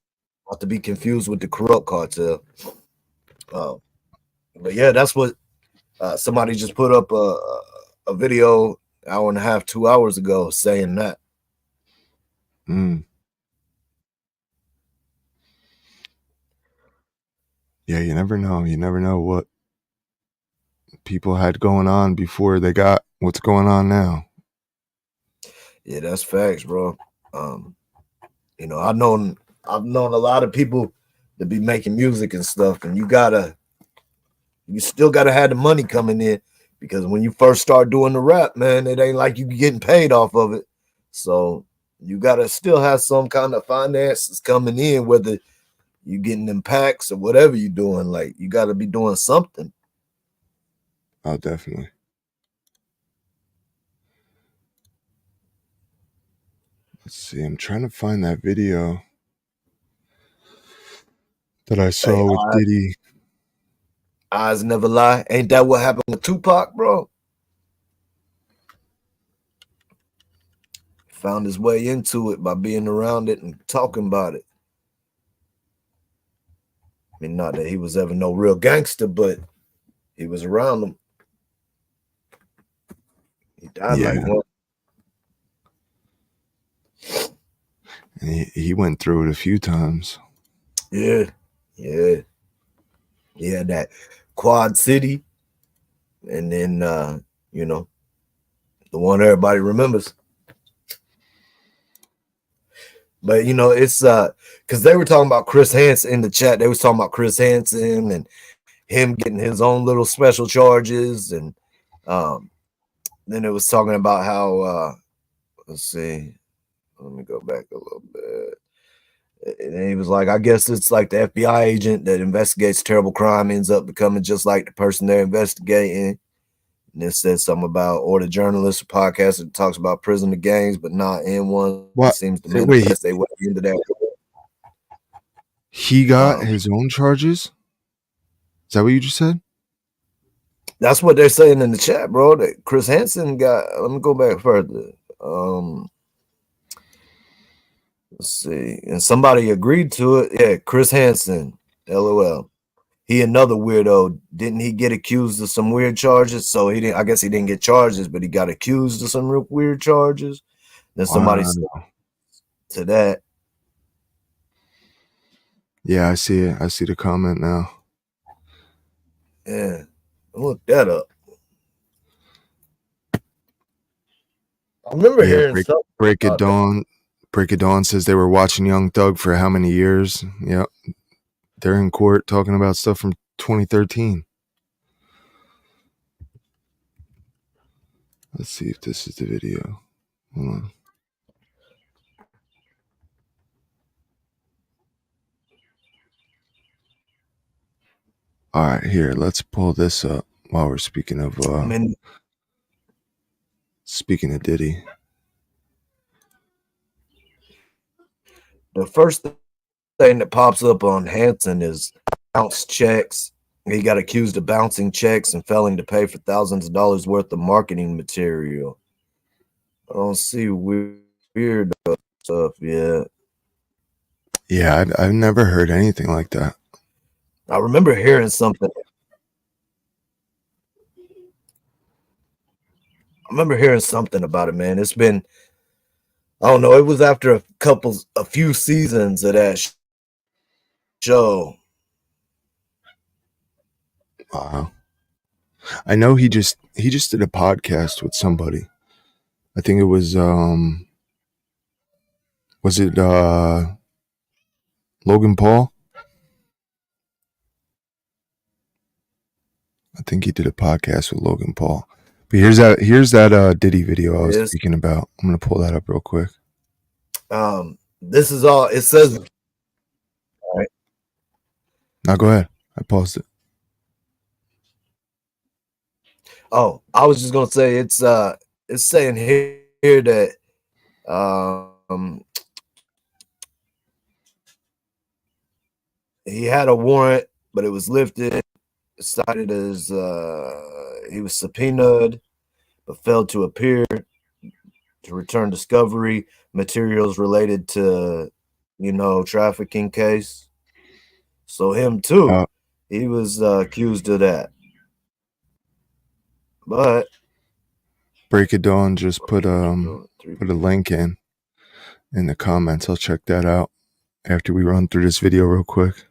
have to be confused with the corrupt cartel. But yeah, that's what somebody just put up a video hour and a half, 2 hours ago saying that. Mm. Yeah, you never know. You never know what people had going on before they got what's going on now. Yeah, that's facts, bro. I've known a lot of people that be making music and stuff, and you still gotta have the money coming in, because when you first start doing the rap, man, it ain't like you getting paid off of it. So you gotta still have some kind of finances coming in, whether you getting them packs or whatever you're doing. Like, you gotta be doing something. Oh, definitely. Let's see. I'm trying to find that video that I Hey, saw with Diddy. eyes never lie. Ain't that what happened with Tupac, bro? Found his way into it by being around it and talking about it. I mean, not that he was ever no real gangster, but he was around them. He died like one. And he went through it a few times. Yeah. He had that Quad City, and then the one everybody remembers. But it's because they were talking about Chris Hansen in the chat. They was talking about Chris Hansen and him getting his own little special charges, and then it was talking about how let's see, let me go back a little bit. And he was like, I guess it's like the FBI agent that investigates terrible crime ends up becoming just like the person they're investigating. And it says something about, or the journalist or podcast that talks about prison of gangs, but not in one. What? Seems to Wait, they went into that. he got his own charges? Is that what you just said? That's what they're saying in the chat, bro. That Chris Hansen got. Let me go back further. Let's see. And somebody agreed to it. Yeah, Chris Hansen. LOL. He another weirdo. Didn't he get accused of some weird charges? So he didn't. I guess he didn't get charges, but he got accused of some real weird charges. Then somebody said to that. Yeah, I see it. I see the comment now. Yeah, look that up. I remember hearing something. Break It Dawn says they were watching Young Thug for how many years? Yep. They're in court talking about stuff from 2013. Let's see if this is the video. Hold on. All right, here, let's pull this up while we're speaking of speaking of Diddy. The first thing that pops up on Hanson is bounced checks. He got accused of bouncing checks and failing to pay for thousands of dollars worth of marketing material. I don't see weird stuff yet. Yeah, I've never heard anything like that. I remember hearing something. About it, man. It's been, I don't know. It was after a few seasons of that show. Wow. I know he just did a podcast with somebody. I think it was it Logan Paul? I think he did a podcast with Logan Paul. But here's that Diddy video I was speaking about. I'm gonna pull that up real quick. This is all it says. All right. Now go ahead. I paused it. Oh, I was just gonna say it's saying here that he had a warrant, but it was lifted. Cited as he was subpoenaed, but failed to appear to return discovery materials related to, trafficking case. So him too, he was accused of that. But Break It Dawn just put a link in the comments. I'll check that out after we run through this video real quick.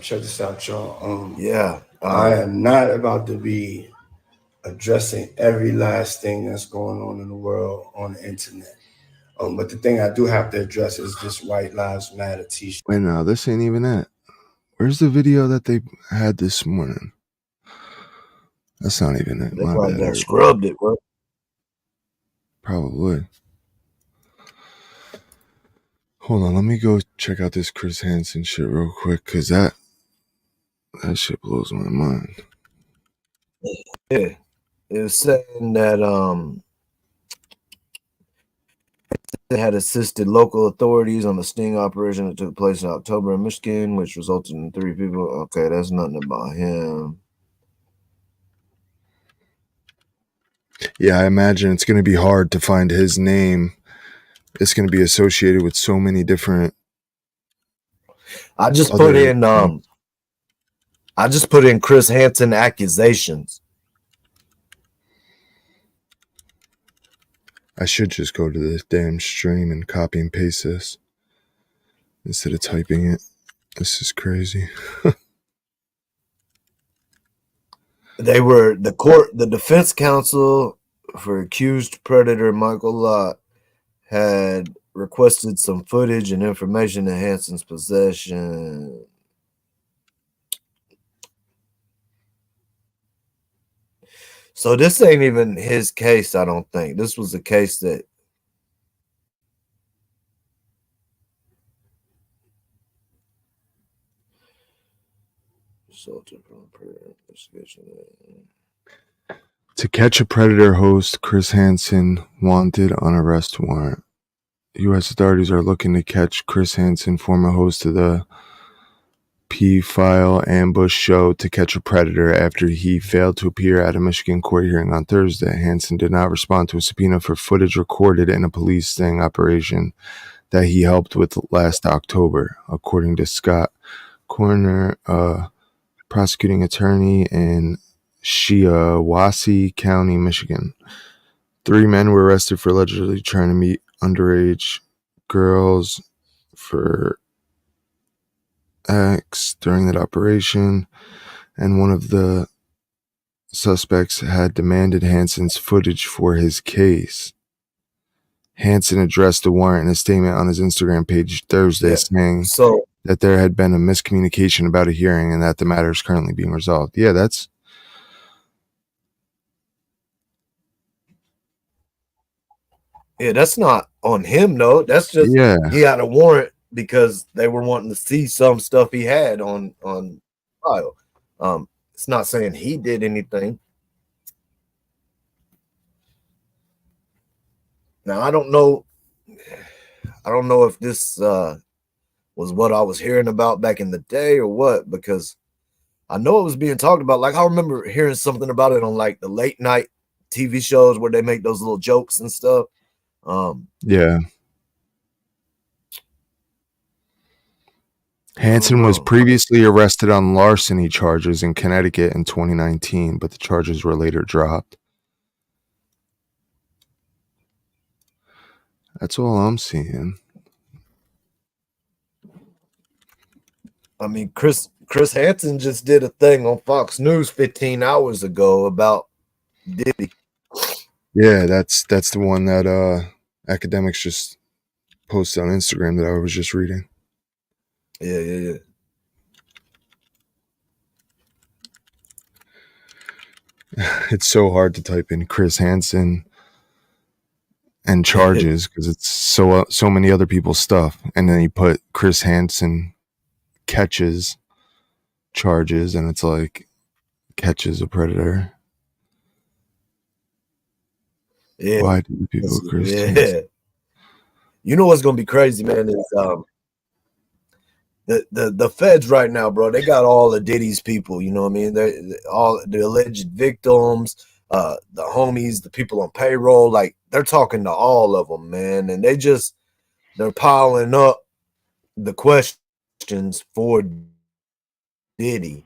Check this out, y'all. Yeah, I am not about to be addressing every last thing that's going on in the world on the internet. But the thing I do have to address is this White Lives Matter t-shirt. Wait, no, this ain't even it. Where's the video that they had this morning? That's not even it. They probably scrubbed it, bro. Probably. Hold on, let me go check out this Chris Hansen shit real quick, because that shit blows my mind. Yeah. It was saying that they had assisted local authorities on the sting operation that took place in October in Michigan, which resulted in 3 people. Okay, that's nothing about him. Yeah, I imagine it's going to be hard to find his name. It's going to be associated with so many different. I just put in Chris Hansen accusations. I should just go to this damn stream and copy and paste this instead of typing it. This is crazy. The defense counsel for accused predator Michael Lott had requested some footage and information in Hansen's possession. So this ain't even his case, I don't think. This was a case that To catch a predator host, Chris Hansen wanted on arrest warrant. U.S. authorities are looking to catch Chris Hansen, former host of the P-File ambush show To Catch a Predator, after he failed to appear at a Michigan court hearing on Thursday. Hansen did not respond to a subpoena for footage recorded in a police sting operation that he helped with last October, according to Scott Coroner, prosecuting attorney in Shiawassee County, Michigan. 3 men were arrested for allegedly trying to meet underage girls for acts during that operation, and one of the suspects had demanded Hansen's footage for his case. Hansen addressed the warrant in a statement on his Instagram page Thursday, saying that there had been a miscommunication about a hearing and that the matter is currently being resolved. Yeah, that's not on him, though. That's just he had a warrant because they were wanting to see some stuff he had on file. It's not saying he did anything. Now I don't know if this was what I was hearing about back in the day or what? Because I know it was being talked about. Like I remember hearing something about it on like the late night TV shows where they make those little jokes and stuff. Yeah. Hansen was previously arrested on larceny charges in Connecticut in 2019, but the charges were later dropped. That's all I'm seeing. I mean, Chris Hansen just did a thing on Fox News 15 hours ago about Diddy. Yeah, that's the one that academics just posted on Instagram that I was just reading. Yeah. It's so hard to type in Chris Hansen and charges because it's so many other people's stuff, and then you put Chris Hansen catches charges, and it's like catches a predator. Yeah. Why do people Chris Yeah. Hansen? You know what's gonna be crazy, man, is the feds right now, bro, they got all of Diddy's people, you know what I mean? They're all the alleged victims, the homies, the people on payroll, like they're talking to all of them, man, and they're piling up the questions for Diddy.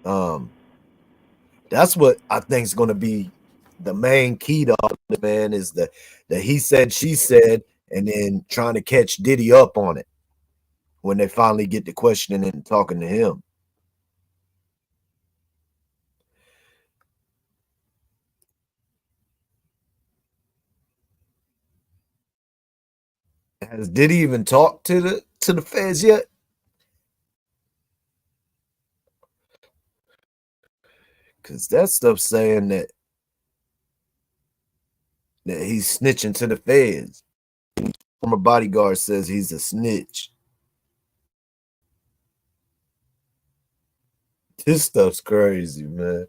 That's what I think is going to be the main key to all the man is the he said, she said, and then trying to catch Diddy up on it when they finally get to questioning and talking to him. Has Diddy even talked to the feds yet? Because that stuff saying that he's snitching to the feds. Former bodyguard says he's a snitch. This stuff's crazy, man.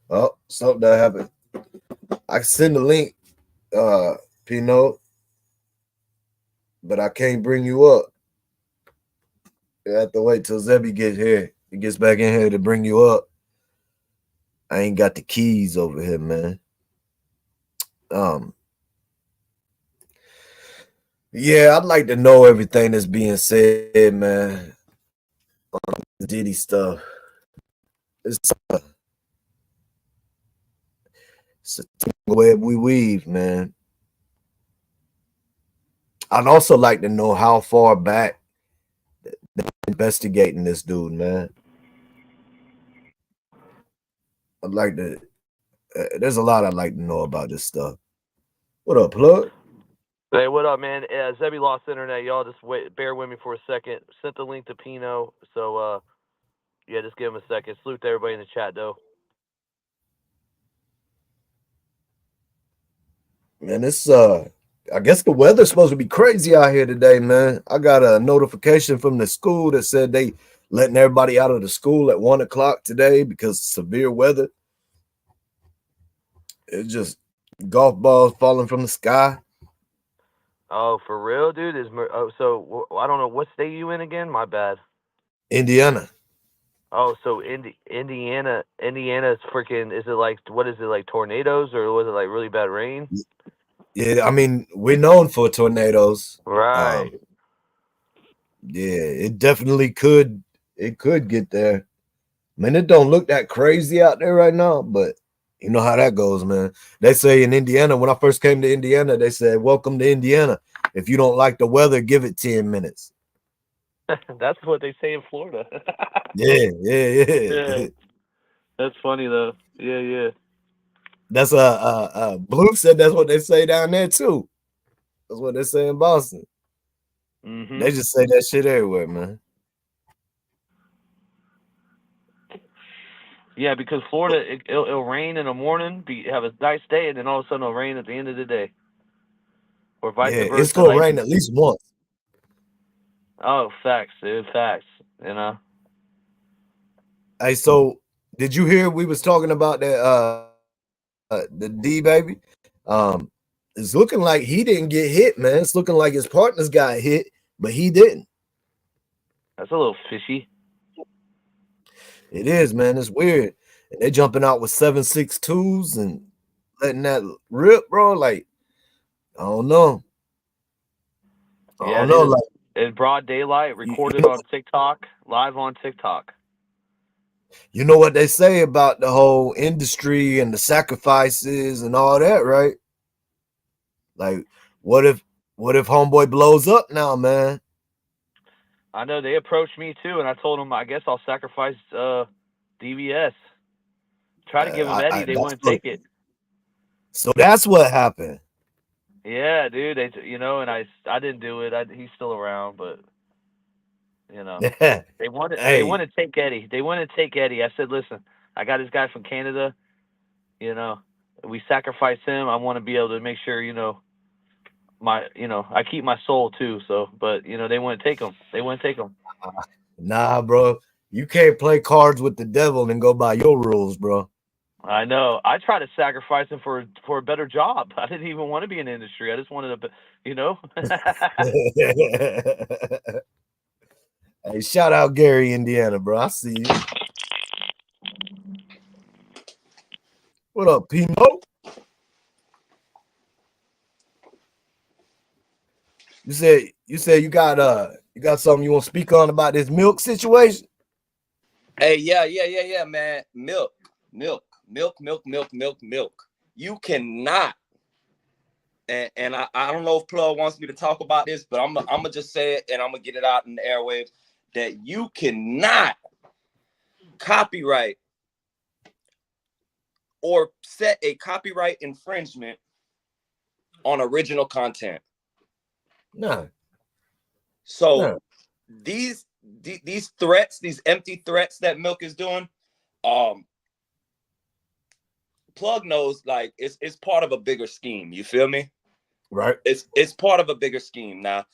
Oh, something that happened. I can send the link, Pino, but I can't bring you up. You have to wait till Zebby gets here. He gets back in here to bring you up. I ain't got the keys over here, man. Yeah, I'd like to know everything that's being said, man. Diddy stuff. It's a web we weave, man. I'd also like to know how far back they're investigating this dude, man. I'd like to. There's a lot I'd like to know about this stuff. What up, plug? Hey, what up, man? Zebby lost internet. Y'all just bear with me for a second. Sent the link to Pino, so yeah, just give him a second. Salute to everybody in the chat, though. Man, it's I guess the weather's supposed to be crazy out here today, man. I got a notification from the school that said they letting everybody out of the school at 1 o'clock today because of severe weather. It's just golf balls falling from the sky. Oh, for real, dude? So I don't know, what state you in again? My bad. Indiana. Oh, so Indiana's freaking. Is it like, what is it, like tornadoes, or was it like really bad rain? Yeah, I mean, we're known for tornadoes. Right. Yeah, it definitely could. It could get there. I mean, it don't look that crazy out there right now, but you know how that goes, man. They say in Indiana, when I first came to Indiana, they said, "Welcome to Indiana. If you don't like the weather, give it 10 minutes." That's what they say in Florida. Yeah. That's funny though. Yeah. That's Blue said that's what they say down there too. That's what they say in Boston. Mm-hmm. They just say that shit everywhere, man. Yeah, because Florida, it'll rain in the morning, have a nice day, and then all of a sudden it'll rain at the end of the day, or vice versa. It's gonna like, rain at least once. Oh, facts, dude, facts. You know. Hey, so did you hear we was talking about that the DeeBaby? It's looking like he didn't get hit, man. It's looking like his partners got hit, but he didn't. That's a little fishy. It is, man. It's weird. And they jumping out with 7.62s and letting that rip, bro. Like, I don't know. I Yeah, don't it know. is. Like, In broad daylight, recorded know, on TikTok, live on TikTok. you know what they say about the whole industry and the sacrifices and all that, right? Like, what if homeboy blows up now, man? I know they approached me too, and I told them I guess I'll sacrifice DBS. Try to give them Eddie, they wouldn't take it. So that's what happened. Yeah, dude. And I didn't do it. He's still around, but they wanted to take Eddie. They wanted to take Eddie. I said, listen, I got this guy from Canada. We sacrifice him. I want to be able to make sure I keep my soul too. So, but they wouldn't take him. They wouldn't take him. Nah, bro. You can't play cards with the devil and go by your rules, bro. I know. I tried to sacrifice him for a better job. I didn't even want to be in the industry. I just wanted to, Hey, shout out Gary, Indiana, bro. I see you. What up, Pino? You said you got something you want to speak on about this milk situation? Hey, yeah, man. Milk. You cannot. And I don't know if Plug wants me to talk about this, but I'm gonna just say it and I'm gonna get it out in the airwaves that you cannot copyright or set a copyright infringement on original content. No. So these threats, these empty threats that Milk is doing, Plug knows like it's part of a bigger scheme. You feel me? Right. It's part of a bigger scheme. Now,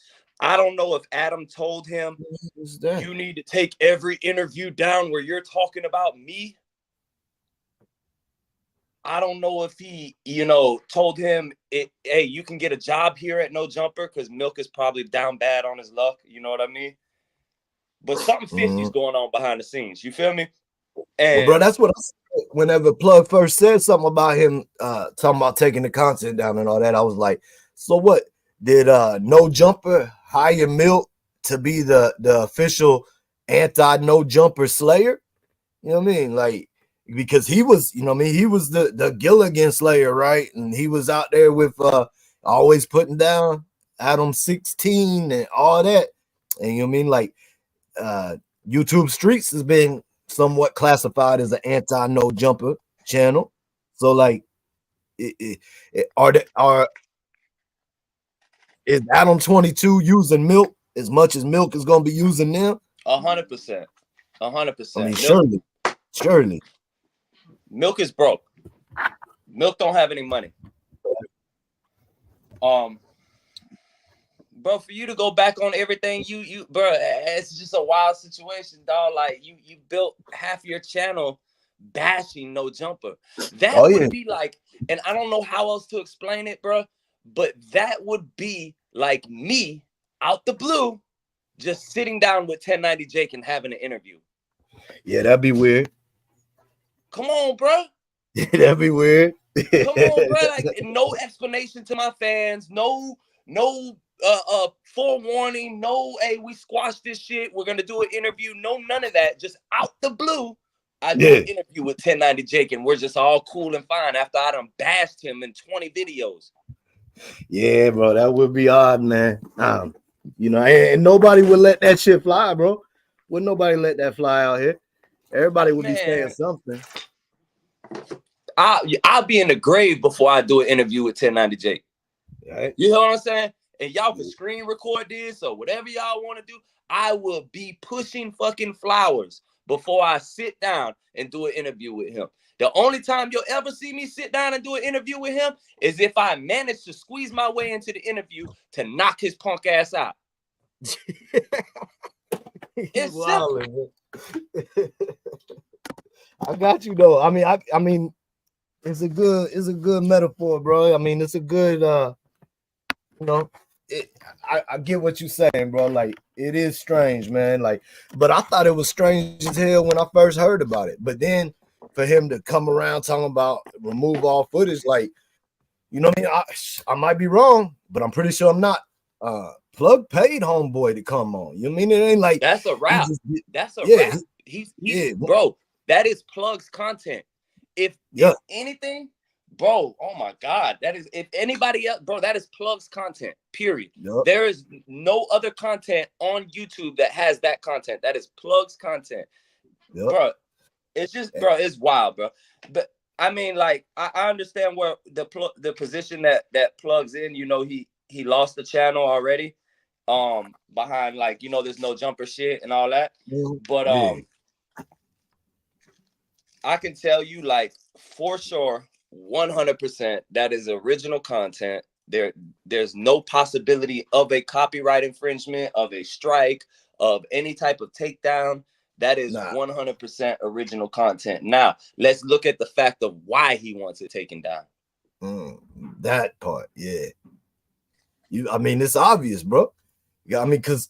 I don't know if Adam told him you need to take every interview down where you're talking about me. I don't know if he, told him hey, you can get a job here at No Jumper because Milk is probably down bad on his luck. You know what I mean? But something fishy is going on behind the scenes. You feel me? And bro, that's what I said. Whenever Plug first said something about him talking about taking the content down and all that, I was like, so what? Did No Jumper hire Milk to be the official anti-No Jumper slayer? You know what I mean? Like, because he was, he was the Gilligan slayer, right? And he was out there with always putting down Adam 16 and all that. And you know what I mean? Like, YouTube Streets has been somewhat classified as an anti-No Jumper channel. So like, is Adam 22 using Milk as much as Milk is going to be using them? 100%. 100%. I mean, surely. Milk is broke. Milk don't have any money. Bro, for you to go back on everything bro, it's just a wild situation, dog. Like you built half your channel bashing No Jumper. That would be like, and I don't know how else to explain it, bro, but that would be like me out the blue just sitting down with 1090 Jake and having an interview. Yeah, that'd be weird. Come on, bro. That'd be weird. Come on, bro. Like no explanation to my fans, no forewarning, no, hey, we squashed this shit, we're gonna do an interview, no, none of that. Just out the blue, I do an interview with 1090 Jake, and we're just all cool and fine after I done bashed him in 20 videos. Yeah, bro, that would be odd, man. And nobody would let that shit fly, bro. Wouldn't nobody let that fly out here? Everybody would be saying something. I'll be in the grave before I do an interview with 1090 Jake. Right. You know what I'm saying? And y'all can screen record this or whatever y'all want to do. I will be pushing fucking flowers before I sit down and do an interview with him. The only time you'll ever see me sit down and do an interview with him is if I manage to squeeze my way into the interview to knock his punk ass out. It's wild. I got you though. I mean, it's a good metaphor, bro. I mean, it's a good you know, I get what you're saying, bro. Like, it is strange, man. Like, but I thought it was strange as hell when I first heard about it. But then for him to come around talking about remove all footage, like, you know what I mean? I might be wrong, but I'm pretty sure I'm not. Plug paid homeboy to come on. You know what I mean? It ain't like that's a rap. That's a rap. He's bro. That is Plug's content. If anything, bro, oh my God, that is, if anybody else, bro, that is Plug's content, period. There is no other content on YouTube that has that content. That is Plug's content. Bro, it's just, bro, it's wild, bro. But I mean, like, I understand where the position that Plug's in. You know, he lost the channel already, behind, like, you know, there's no jumper shit and all that. But I can tell you, like, for sure, 100%, that is original content. There's no possibility of a copyright infringement, of a strike, of any type of takedown. That is 100% original content. Now, let's look at the fact of why he wants it taken down. That part, yeah. I mean, it's obvious, bro. Yeah, I mean, because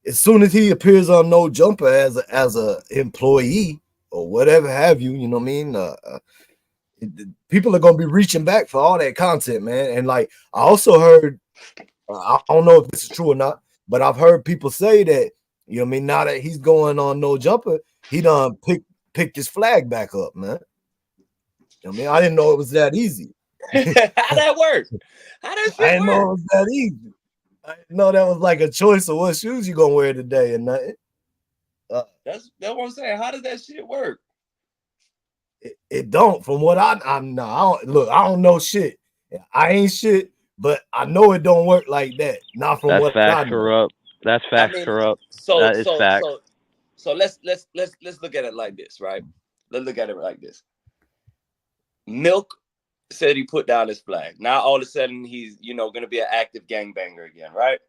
as soon as he appears on No Jumper as a employee or whatever have you, you know what I mean? People are gonna be reaching back for all that content, man. And like, I also heard, I don't know if this is true or not, but I've heard people say that, you know what I mean, now that he's going on No Jumper, he done picked his flag back up, man. You know what I mean? I didn't know it was that easy. How that work? How that shit I didn't work? know it was that easy. I didn't know that was like a choice of what shoes you gonna wear today and nothing. That's what I'm saying. How does that shit work? It don't. From what I don't look, I don't know shit. I ain't shit, but I know it don't work like that. Not from what I know. Corrupt. That's facts, corrupt. That is facts. So let's look at it like this, right? Let's look at it like this. Milk said he put down his flag. Now all of a sudden he's, you know, gonna be an active gangbanger again, right?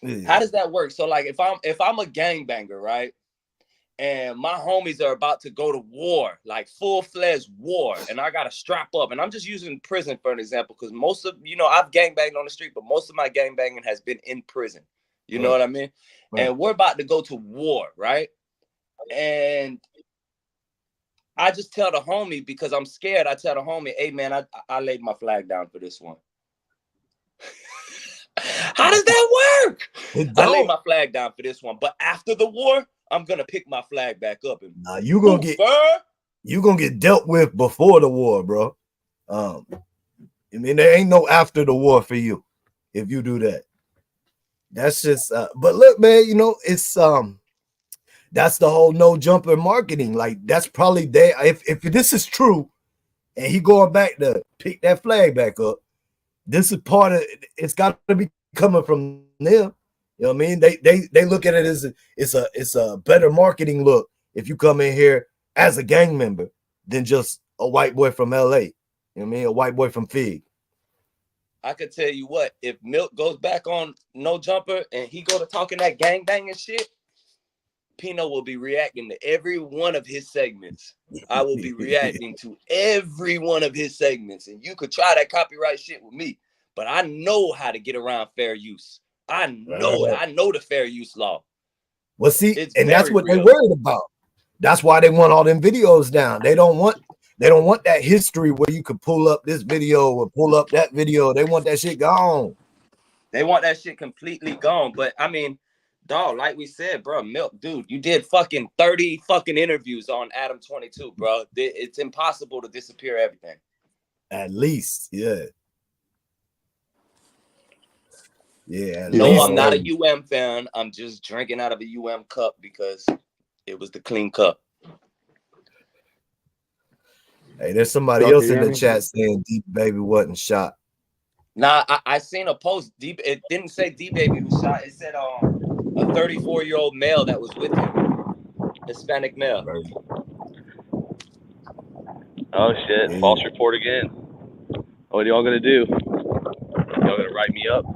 Yeah. How does that work? So like, if I'm a gangbanger, right, and my homies are about to go to war, like full-fledged war, and I gotta strap up, and I'm just using prison for an example, because most of, you know, I've gangbanged on the street, but most of my gangbanging has been in prison. You know what I mean? Right. And we're about to go to war, right? And I just tell the homie, because I'm scared, I tell the homie, hey man, I laid my flag down for this one. How does that work? I laid my flag down for this one, but after the war, I'm gonna pick my flag back up. And you gonna get dealt with before the war, bro. I mean, there ain't no after the war for you if you do that. That's just but look, man, you know, it's that's the whole No Jumper marketing. Like, that's probably there. If this is true and he going back to pick that flag back up, this is part of it's got to be coming from them. You know what I mean? They look at it as it's a better marketing look if you come in here as a gang member than just a white boy from LA. You know what I mean? A white boy from Fig. I could tell you what, if Milk goes back on No Jumper and he go to talking that gangbanging shit, Pino will be reacting to every one of his segments. I will be reacting to every one of his segments. And you could try that copyright shit with me, but I know how to get around fair use. I know it. I know the fair use law. Well, see, and that's what they're worried about. That's why they want all them videos down. They don't want that history where you could pull up this video or pull up that video. They want that shit gone. They want that shit completely gone. But I mean, dog, like we said, bro, Milk, dude, you did fucking 30 fucking interviews on Adam 22, bro. It's impossible to disappear everything. At least, yeah. Yeah. No, I'm not a UM fan. I'm just drinking out of a UM cup because it was the clean cup. Hey, there's somebody else in the chat saying DeeBaby wasn't shot. Nah, I seen a post. It didn't say DeeBaby was shot. It said a 34-year-old male that was with him, Hispanic male. Oh shit! False report again. What are y'all gonna do? Y'all gonna write me up?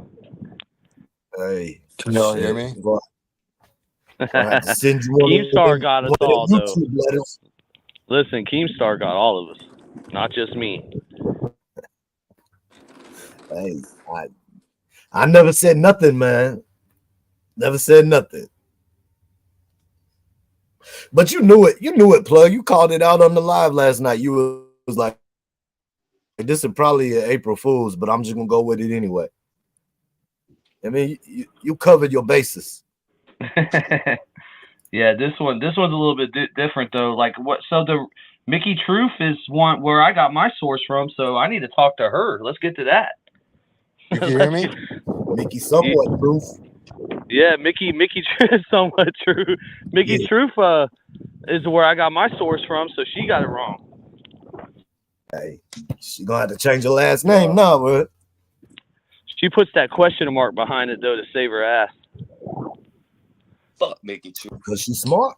Hey, Can y'all hear me? I have to send you one Keemstar got us all, though. YouTube letters. Listen, Keemstar got all of us, not just me. Hey, I never said nothing, man. Never said nothing. But you knew it. You knew it, Plug. You called it out on the live last night. You was like, this is probably an April Fool's, but I'm just gonna go with it anyway. I mean, you covered your bases. Yeah, this one's a little bit different though. Like what? So the Mickey Truth is one where I got my source from. So I need to talk to her. Let's get to that. You can hear me? Mickey somewhat Truth. Yeah, Mickey Truth is somewhat true. Mickey Truth is where I got my source from. So she got it wrong. Hey, she gonna have to change her last name now, bro. She puts that question mark behind it though to save her ass. Fuck Mickey Truth. Because she's smart.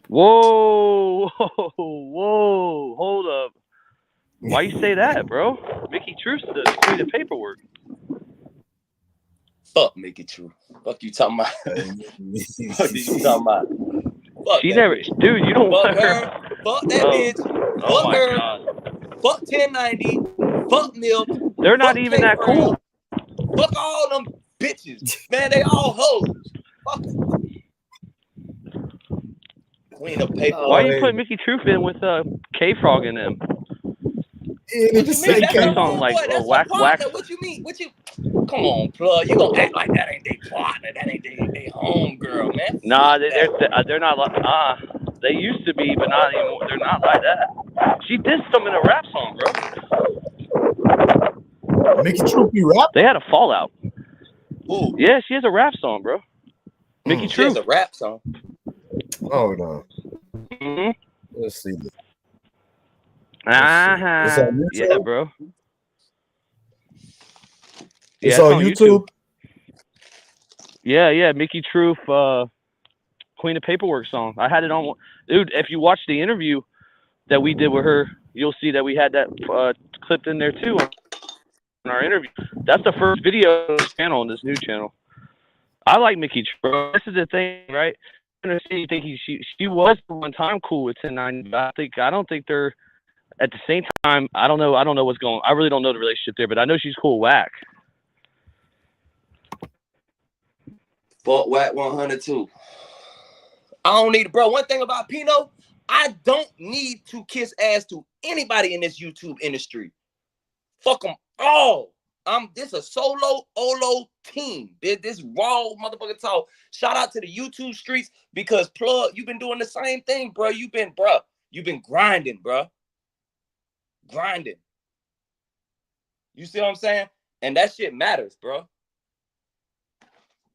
Whoa, hold up. Why you say that, bro? Mickey Truth does the paperwork. Fuck Mickey Truth. Fuck you talking about? Fuck you talking about? Fuck she never, bitch. dude. You don't fuck want her. Fuck that bitch. Oh fuck my her. God. Fuck 1090. Fuck Milk. They're not even that cool. Fuck all them bitches. Man, they all hoes. Fuck them. Queen of paper. Why you put Mickey Truth in with K-Frog in them? Yeah, That's her song like that's whack. What you mean? Come on, Plug. You gonna act like that ain't their partner? That ain't they home girl, man. Nah, they're not like they used to be, but not anymore. They're not like that. She dissed them in a rap song, bro. Mickey Truth be rap? They had a fallout. Ooh. Yeah, she has a rap song, bro. Mickey Truth. She has a rap song. Hold on. Mm-hmm. Let's see. Yeah, bro. It's on YouTube. Yeah, Mickey Truth, Queen of Paperwork song. I had it on. Dude, if you watch the interview that we did with her, you'll see that we had that clipped in there too in our interview. That's the first video on this channel, on this new channel. I like Mickey Truth. This is the thing, right? She was for one time cool with 1090, but I don't think they're at the same time. I don't know what's going on. I really don't know the relationship there, but I know she's cool with Whack. Fuck Whack 102. I don't need, bro. One thing about Pino, I don't need to kiss ass to anybody in this YouTube industry. Fuck them all. This a solo Olo team. This raw motherfucker talk. Shout out to the YouTube streets because Plug, you've been doing the same thing, bro. You've been grinding, bro. Grinding. You see what I'm saying? And that shit matters, bro.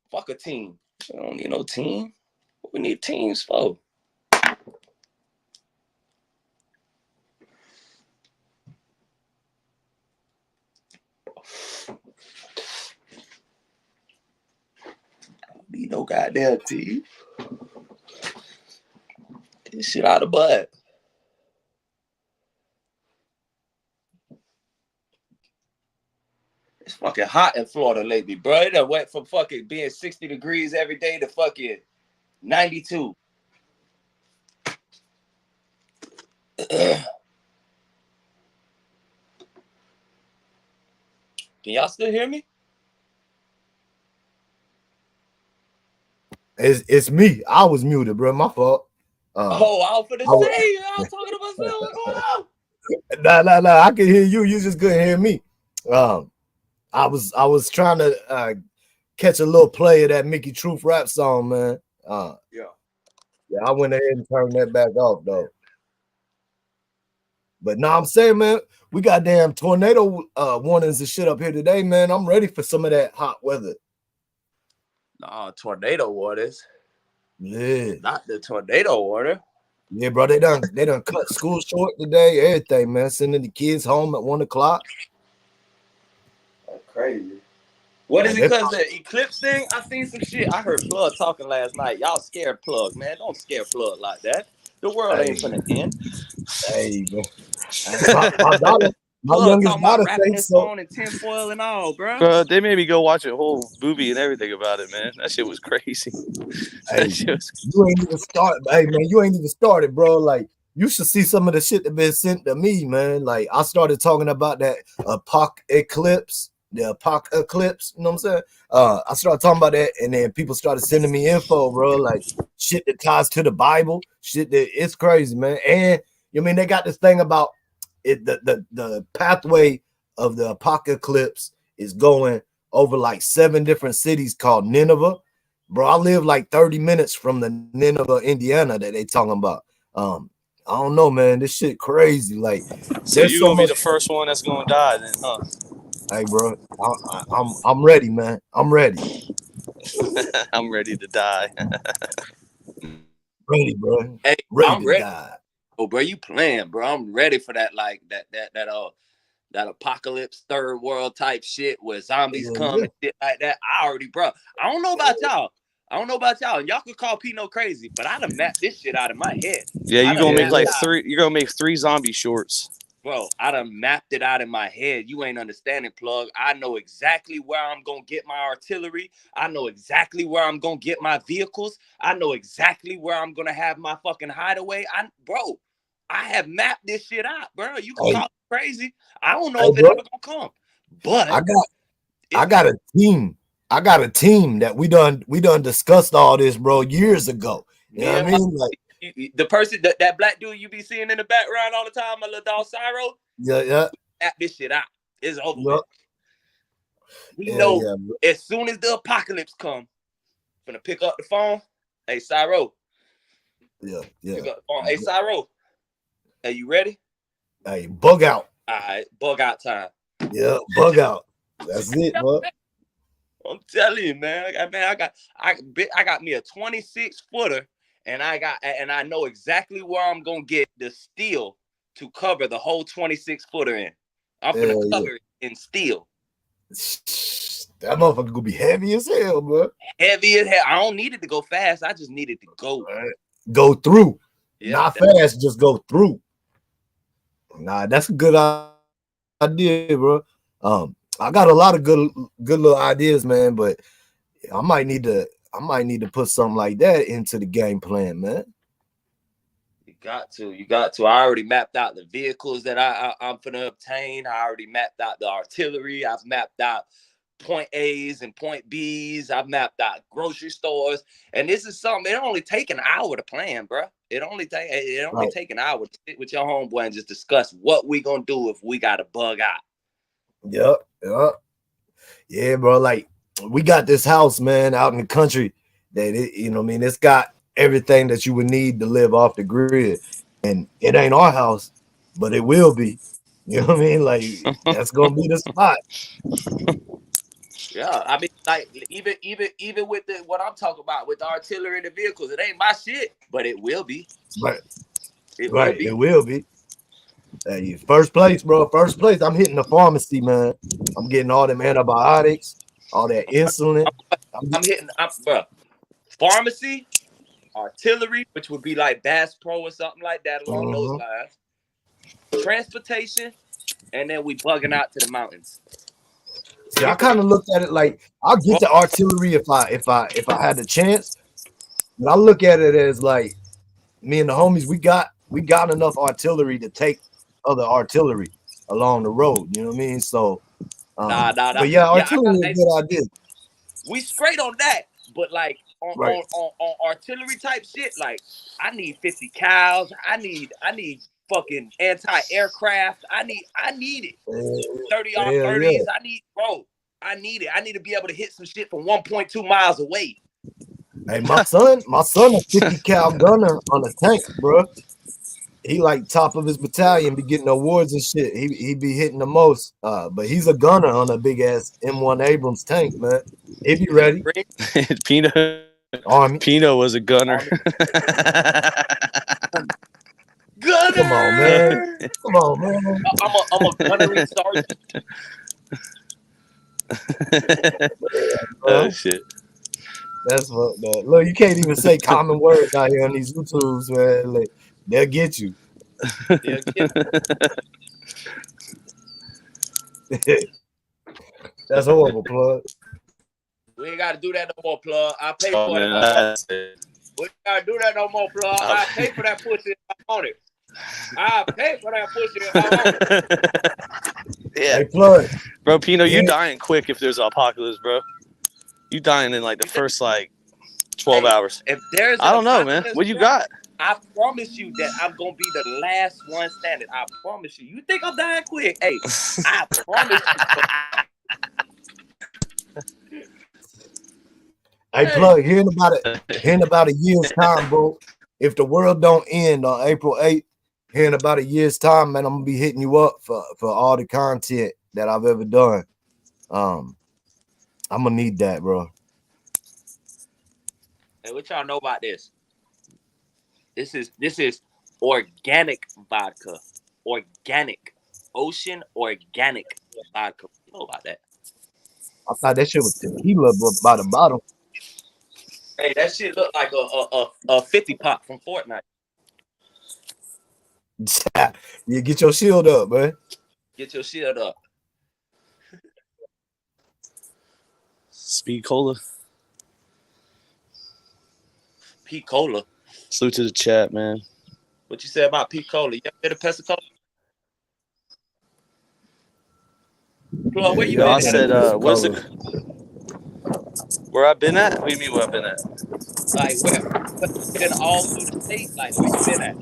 Fuck a team. We don't need no team. What we need teams for? Need no goddamn team. Get this shit out of butt. It's fucking hot in Florida lately, bro. It done went from fucking being 60 degrees every day to fucking 92. Can y'all still hear me? It's me. I was muted, bro. My fault. I was for the same. I was talking to myself. What's going on? Nah. I can hear you. You just couldn't hear me. I was trying to catch a little play of that Mickey Truth rap song, man. Yeah, I went ahead and turned that back off, though. But now I'm saying, man, we got damn tornado warnings and shit up here today, man. I'm ready for some of that hot weather. Nah, tornado waters. Yeah. Not the tornado water. Yeah, bro. They done cut school short today. Everything, man. Sending the kids home at 1 o'clock. That's crazy. What is it? Because the eclipse thing? I seen some shit. I heard Plug talking last night. Y'all scared Plug, man. Don't scare Plug like that. The world ain't finna end. Hey, man. My daughter, My Plug youngest talking about daughter wrapping thinks his so. phone in tinfoil and all, bro. Bro, they made me go watch a whole movie and everything about it, man. That shit was crazy. Hey, you ain't even started. Hey, man, you ain't even started, bro. Like, you should see some of the shit that been sent to me, man. Like, I started talking about that apocalypse, the apocalypse. You know what I'm saying? I started talking about that, and then people started sending me info, bro. Like, shit that ties to the Bible, shit that it's crazy, man. And you mean they got this thing about it, the pathway of the apocalypse is going over like 7 different cities called Nineveh. Bro, I live like 30 minutes from the Nineveh, Indiana that they talking about. I don't know, man. This shit crazy. Like, So there's you're so gonna be much. the first one that's gonna die then, huh? Hey, bro, I'm ready, man. I'm ready. I'm ready to die. Ready, bro. Hey, Ready I'm to ready. die. Oh, bro, you playing, bro? I'm ready for that, like that apocalypse, third world type shit where zombies come and shit like that. I already, bro. I don't know about y'all. And y'all could call Pino crazy, but I done mapped this shit out of my head. Yeah, I you're done gonna make mapped like out, 3. You're gonna make 3 zombie shorts. bro. I done mapped it out in my head. You ain't understanding, plug. I know exactly where I'm gonna get my artillery. I know exactly where I'm gonna get my vehicles. I know exactly where I'm gonna have my fucking hideaway. Bro, I have mapped this shit out, bro. You can call it crazy. I don't know if it ever gonna come, but I got a team. I got a team that we done discussed all this, bro, years ago. You know what I mean? Like, the person that black dude you be seeing in the background all the time, my little dog Cyro. yeah. Map this shit out. It's over Yep. with. We know as soon as the apocalypse come, I'm gonna pick up the phone. Hey, Cyro. Yeah. Pick up the phone. Hey, Cyro. Are you ready? Hey, bug out. All right, bug out time. Yeah, bug out. That's it, bro. I'm telling you, man. I got me a 26-footer, and I know exactly where I'm gonna get the steel to cover the whole 26-footer in. I'm gonna cover it in steel. That motherfucker gonna be heavy as hell, bro. Heavy as hell. I don't need it to go fast. I just need it to go. Right. Go through. Yeah, not fast, just go through. Nah, that's a good idea, bro. I got a lot of good little ideas, man, but I might need to put something like that into the game plan, man. You got to. I already mapped out the vehicles that I'm gonna obtain. I already mapped out the artillery. I've mapped out point A's and point B's. I've mapped out grocery stores. And this is something, it only take an hour to plan, bro. It only take an hour to sit with your homeboy and just discuss what we gonna do if we gotta bug out. Yep. Yeah, bro. Like, we got this house, man, out in the country that it's got everything that you would need to live off the grid. And it ain't our house, but it will be. You know what I mean? Like, that's gonna be the spot. Yeah, I mean, like even with what I'm talking about with the artillery and the vehicles, it ain't my shit, but it will be. Right. It will be. Hey, first place, bro. First place. I'm hitting the pharmacy, man. I'm getting all them antibiotics, all that insulin. I'm hitting, bro. Pharmacy, artillery, which would be like Bass Pro or something like that along those lines. Transportation, and then we bugging out to the mountains. See, I kind of looked at it like I'll get the artillery if I had the chance. But I look at it as like me and the homies, we got enough artillery to take other artillery along the road. You know what I mean? So Nah. But yeah, artillery is a good idea. We straight on that, but like on artillery type shit, like I need 50 cows. I need fucking anti-aircraft. I need it. 30 R30s. I need it. I need to be able to hit some shit from 1.2 miles away. Hey, my son, a 50 cal gunner on a tank, bro. He like top of his battalion, be getting awards and shit. He be hitting the most. But he's a gunner on a big ass M1 Abrams tank, man. He be ready. Pino was a gunner. Gunner. Come on, man. I'm a gunnery sergeant. Oh shit. That's what. Look, you can't even say common words out here on these YouTubes, man. Like, they'll get you. That's horrible, plug. We ain't got to do that no more, plug. I pay Oh, for man, it. We ain't got to do that no more, plug. I pay for that pussy if I want it. I pay for that pussy if I want it. Yeah. Hey, plug. Bro, Pino, you dying quick if there's an apocalypse, bro. You dying in like the first like 12 hours. If there's I don't know, man. What you got? I promise you that I'm gonna be the last one standing. I promise you. You think I'm dying quick? Hey, I promise you. Hey, plug, hearing about a year's time, bro. If the world don't end on April 8th, here in about a year's time, man, I'm gonna be hitting you up for all the content that I've ever done. I'm gonna need that, bro. Hey, what y'all know about this? This is organic vodka. Organic. Ocean organic vodka. You know about that? I thought that shit was tequila by the bottle. Hey, that shit look like a 50 pop from Fortnite. You get your shield up, man. Get your shield up. Speed Cola. P Cola. Salute to the chat, man. What you said about P Cola? You ever been to Pensacola? Bro, where you been I at? said, what's it? Where I've been at? What do you mean where I've been at? Like where? Been all through the state. Like where you been at?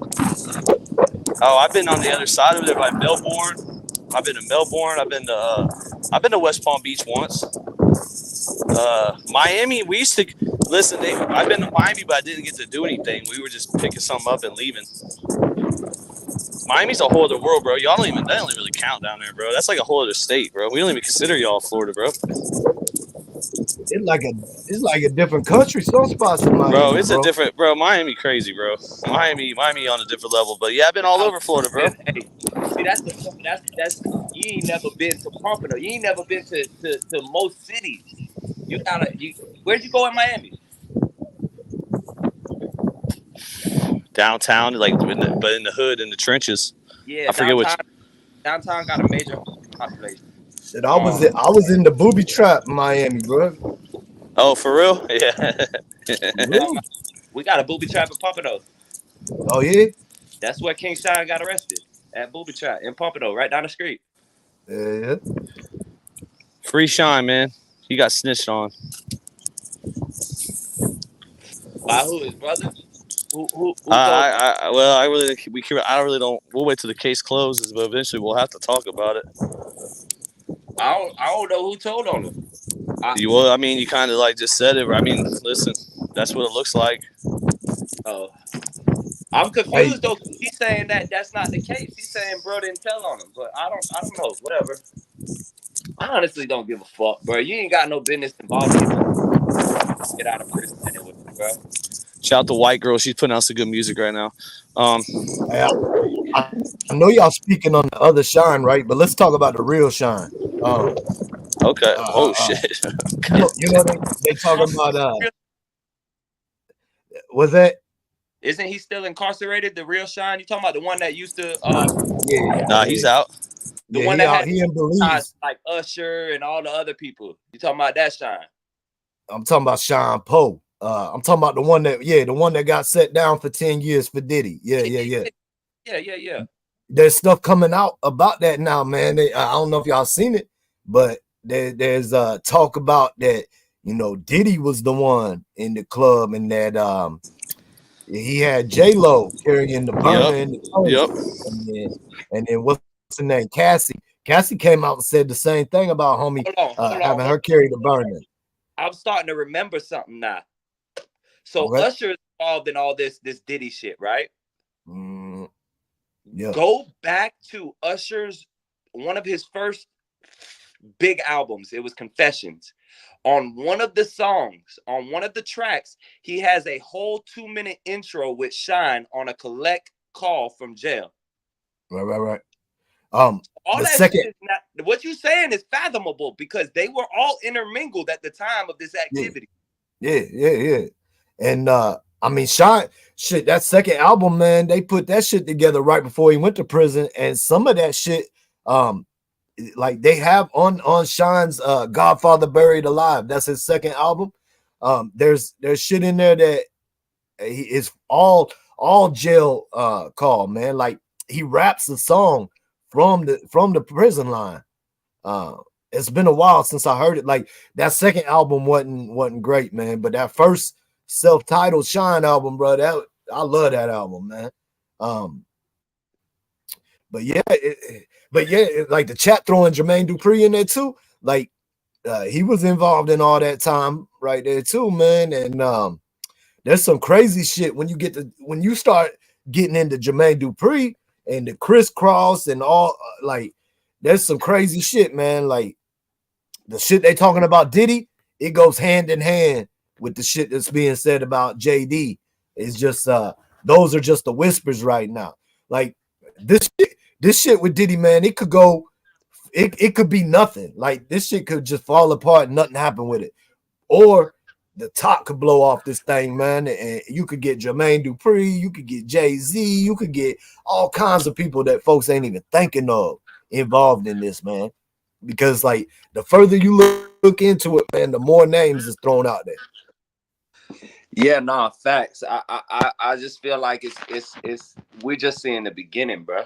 Oh, I've been on the other side of it by Melbourne. I've been to Melbourne. I've been to West Palm Beach once. Miami. We used to listen. I've been to Miami, but I didn't get to do anything. We were just picking something up and leaving. Miami's a whole other world, bro. Y'all don't even that don't really count down there, bro. That's like a whole other state, bro. We don't even consider y'all Florida, bro. It's like a different country. Some spots in Miami, bro. It's a different, bro. Miami crazy, bro. Miami on a different level. But yeah, I've been all over Florida, bro. Hey, see, that's you ain't never been to Pompano. You ain't never been to most cities. Where'd you go in Miami? Downtown, like, but in the hood, in the trenches. Yeah, I forget downtown got a major population. And I was in the booby trap in Miami, bro. Oh, for real? Yeah. We got a booby trap in Pompano. Oh yeah. That's where King Shine got arrested at booby trap in Pompano, right down the street. Yeah. Free Shine, man. He got snitched on. By who? His brother? Who I really don't. We'll wait till the case closes, but eventually we'll have to talk about it. I don't know who told on him. I mean, you kind of like just said it. I mean, listen, that's what it looks like. Oh, I'm confused though. He's saying that that's not the case. He's saying bro didn't tell on him, but I don't know. Whatever. I honestly don't give a fuck, bro. You ain't got no business involved in it. Get out of prison anyway, bro. Shout out to White Girl. She's putting out some good music right now. I know y'all speaking on the other Shine, right? But let's talk about the real Shine. Okay. Shit. You know they talking about was that? Isn't he still incarcerated? The real Shine? You talking about the one that used to? Nah, he's out. The one that had like Usher and all the other people. You talking about that Shine? I'm talking about Sean Poe. I'm talking about the one that got set down for 10 years for Diddy. Yeah. There's stuff coming out about that now, man. I don't know if y'all seen it, but there's talk about that. You know, Diddy was the one in the club, and that he had J-Lo carrying the burner in the club. And then what's her name? Cassie came out and said the same thing about homie having her carry the burner. I'm starting to remember something now. So Usher is involved in all this Diddy shit, right? Yeah. Go back to Usher's one of his first big albums. It was Confessions. On one of the songs, on one of the tracks, he has a whole 2-minute intro with Shine on a collect call from jail. Right. All that shit is not, what you're saying is fathomable because they were all intermingled at the time of this activity. Yeah. And I mean, Shine, shit, that second album, man, they put that shit together right before he went to prison, and some of that shit, like they have on Sean's Godfather Buried Alive. That's his second album. There's shit in there that he is all jail call, man. Like he raps the song from the prison line. It's been a while since I heard it. Like that second album wasn't great, man. But that first self-titled Shine album, bro, I love that album, man. But yeah, like the chat throwing Jermaine Dupri in there too. Like he was involved in all that time right there too, man. And there's some crazy shit when you start getting into Jermaine Dupri and the crisscross and all. Like there's some crazy shit, man. Like the shit they talking about Diddy, it goes hand in hand with the shit that's being said about JD. It's just those are just the whispers right now. Like this shit with Diddy, man, it could go, it could be nothing. Like this shit could just fall apart and nothing happen with it. Or the top could blow off this thing, man, and you could get Jermaine Dupri, you could get Jay-Z, you could get all kinds of people that folks ain't even thinking of involved in this, man. Because like the further you look into it, man, the more names is thrown out there. Yeah, nah, facts. I just feel like it's we're just seeing the beginning, bro.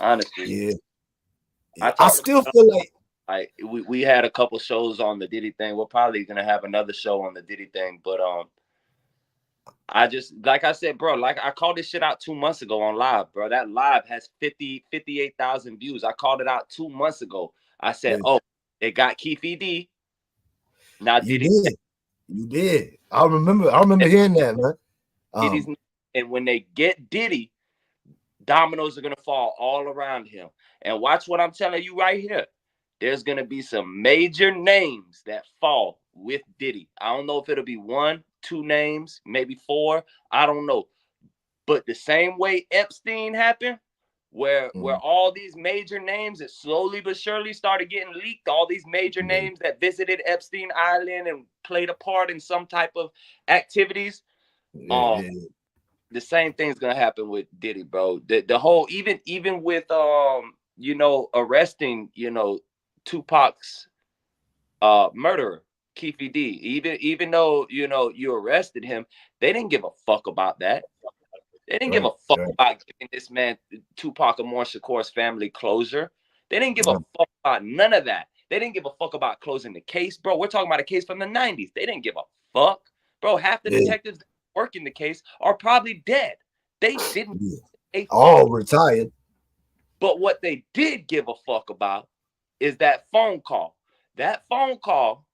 Honestly, yeah. I still feel like we had a couple shows on the Diddy thing. We're probably gonna have another show on the Diddy thing, but I just, like I said, bro, like I called this shit out 2 months ago on live, bro. That live has 58,000 views. I called it out 2 months ago. I said, oh, they got Keefe D. Now Diddy. You did. I remember hearing that, man. And when they get Diddy, dominoes are gonna fall all around him. And watch what I'm telling you right here. There's gonna be some major names that fall with Diddy. I don't know if it'll be 1, 2 names, maybe 4. I don't know. But the same way Epstein happened, where all these major names that slowly but surely started getting leaked, all these major names that visited Epstein Island and played a part in some type of activities. The same thing's gonna happen with Diddy, bro. The whole even with arresting Tupac's murderer, Keefe D. Even though you arrested him, they didn't give a fuck about that. They didn't give a fuck about giving this man, Tupac Amaru Shakur's family, closure. They didn't give a fuck about none of that. They didn't give a fuck about closing the case, bro. We're talking about a case from the 90s. They didn't give a fuck, bro. Half the detectives working the case are probably dead. They didn't. All retired. But what they did give a fuck about is that phone call. That phone call,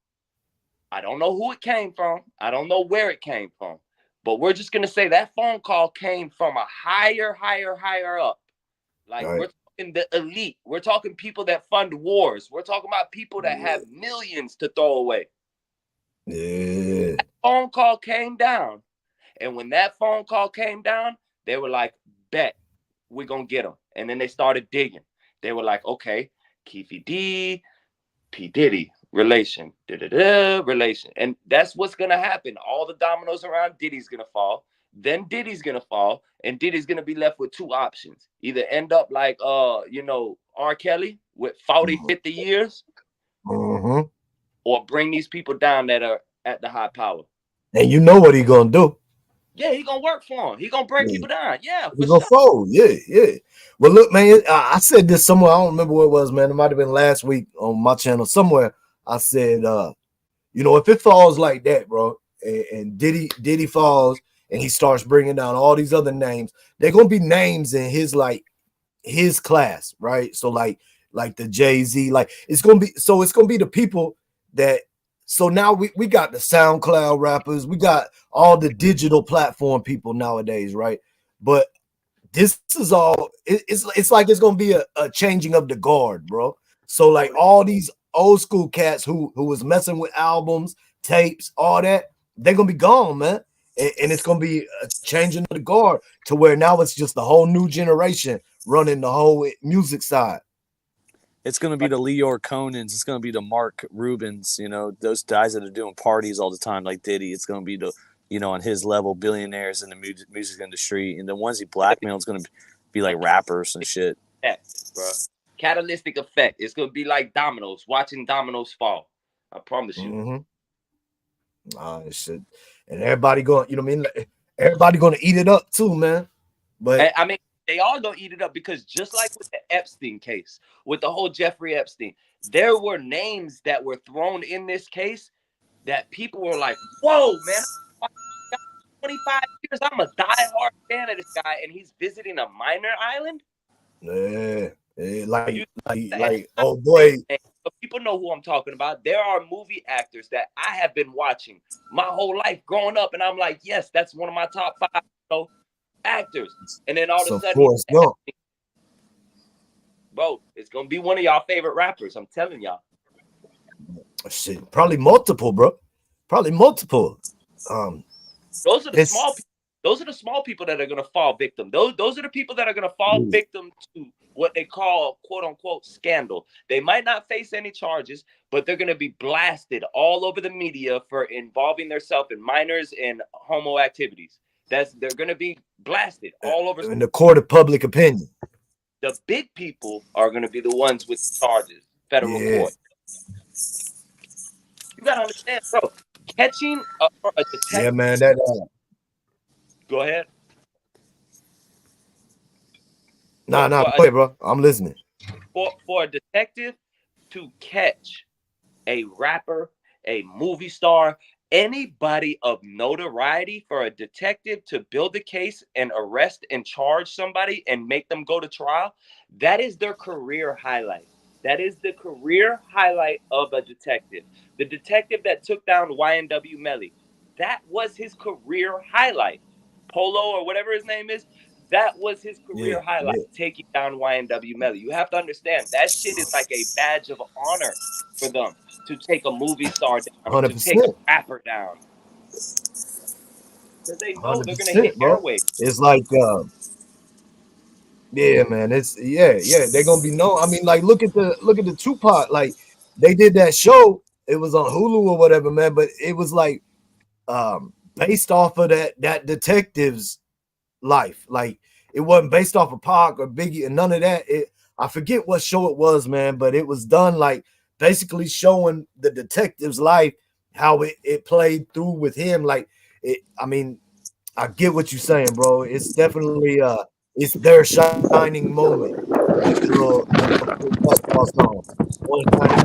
I don't know who it came from. I don't know where it came from. But we're just going to say that phone call came from a higher up. Like we're talking the elite. We're talking people that fund wars. We're talking about people that have millions to throw away. Yeah. That phone call came down. And when that phone call came down, they were like, bet, we're going to get them. And then they started digging. They were like, okay, Keefe D, P. Diddy, relation, relation. And that's what's going to happen. All the dominoes around Diddy's going to fall. Then Diddy's going to fall. And Diddy's going to be left with 2 options. Either end up like, R. Kelly with 40, 50 years. Or bring these people down that are at the high power. And you know what he going to do. Yeah, he gonna work for him. He gonna break people down. Yeah, he gonna fold. Yeah. Well, look, man, I said this somewhere. I don't remember where it was, man. It might have been last week on my channel somewhere. I said, if it falls like that, bro, and Diddy falls and he starts bringing down all these other names, they're gonna be names in his class, right? So like the Jay-Z, like it's gonna be the people that. So now we got the SoundCloud rappers, we got all the digital platform people nowadays, right? But this is all it's like it's gonna be a changing of the guard, bro. So like all these old school cats who was messing with albums, tapes, all that, they're gonna be gone, man. And it's gonna be a changing of the guard to where now it's just a whole new generation running the whole music side. It's going to be the Leor Conans. It's going to be the Mark Rubens, those guys that are doing parties all the time like Diddy. It's going to be the, on his level, billionaires in the music industry. And the ones he blackmailed is going to be like rappers and shit. Yeah, bro. Catalytic effect. It's gonna be like dominoes, watching dominoes fall. I promise you. Shit. And everybody going, you know what I mean? Like, everybody gonna eat it up too, man. But I mean, they all gonna eat it up because just like with the Epstein case, with the whole Jeffrey Epstein, there were names that were thrown in this case that people were like, "Whoa, man! 25 years, I'm a diehard fan of this guy, and he's visiting a minor island." yeah, like oh boy. People know who I'm talking about. There are movie actors that I have been watching my whole life growing up, and I'm like, yes, that's one of my top 5, actors. And then all of a sudden, bro, it's gonna be one of y'all favorite rappers. I'm telling y'all. Shit, probably multiple, bro. Probably multiple. Those are the small people. Those are the small people that are gonna fall victim. Those are the people that are gonna fall victim to what they call "quote unquote" scandal. They might not face any charges, but they're gonna be blasted all over the media for involving themselves in minors and homo activities. They're gonna be blasted all over in the court of public opinion. The big people are gonna be the ones with charges, federal court. You gotta understand, bro. Catching a detective. Yeah, man. Go ahead. Nah, go ahead, bro. I'm listening. For a detective to catch a rapper, a movie star, anybody of notoriety, for a detective to build a case and arrest and charge somebody and make them go to trial, that is their career highlight. That is the career highlight of a detective. The detective that took down YNW Melly, that was his career highlight. Polo or whatever his name is, that was his career highlight, taking down YNW Melly. You have to understand, that shit is like a badge of honor for them to take a movie star down, 100%. to take a rapper down. Because they know they're going to hit airwaves. It's like, yeah, man. It's they're gonna be known. I mean, like, look at the Tupac. Like, they did that show. It was on Hulu or whatever, man. But it was like based off of that detective's life. Like, it wasn't based off of Pac or Biggie and none of that. I forget what show it was, man, but it was done like basically showing the detective's life, how it played through with him. Like, I mean, I get what you're saying, bro. It's definitely it's their shining moment. Like the little basketball song. One shining moment.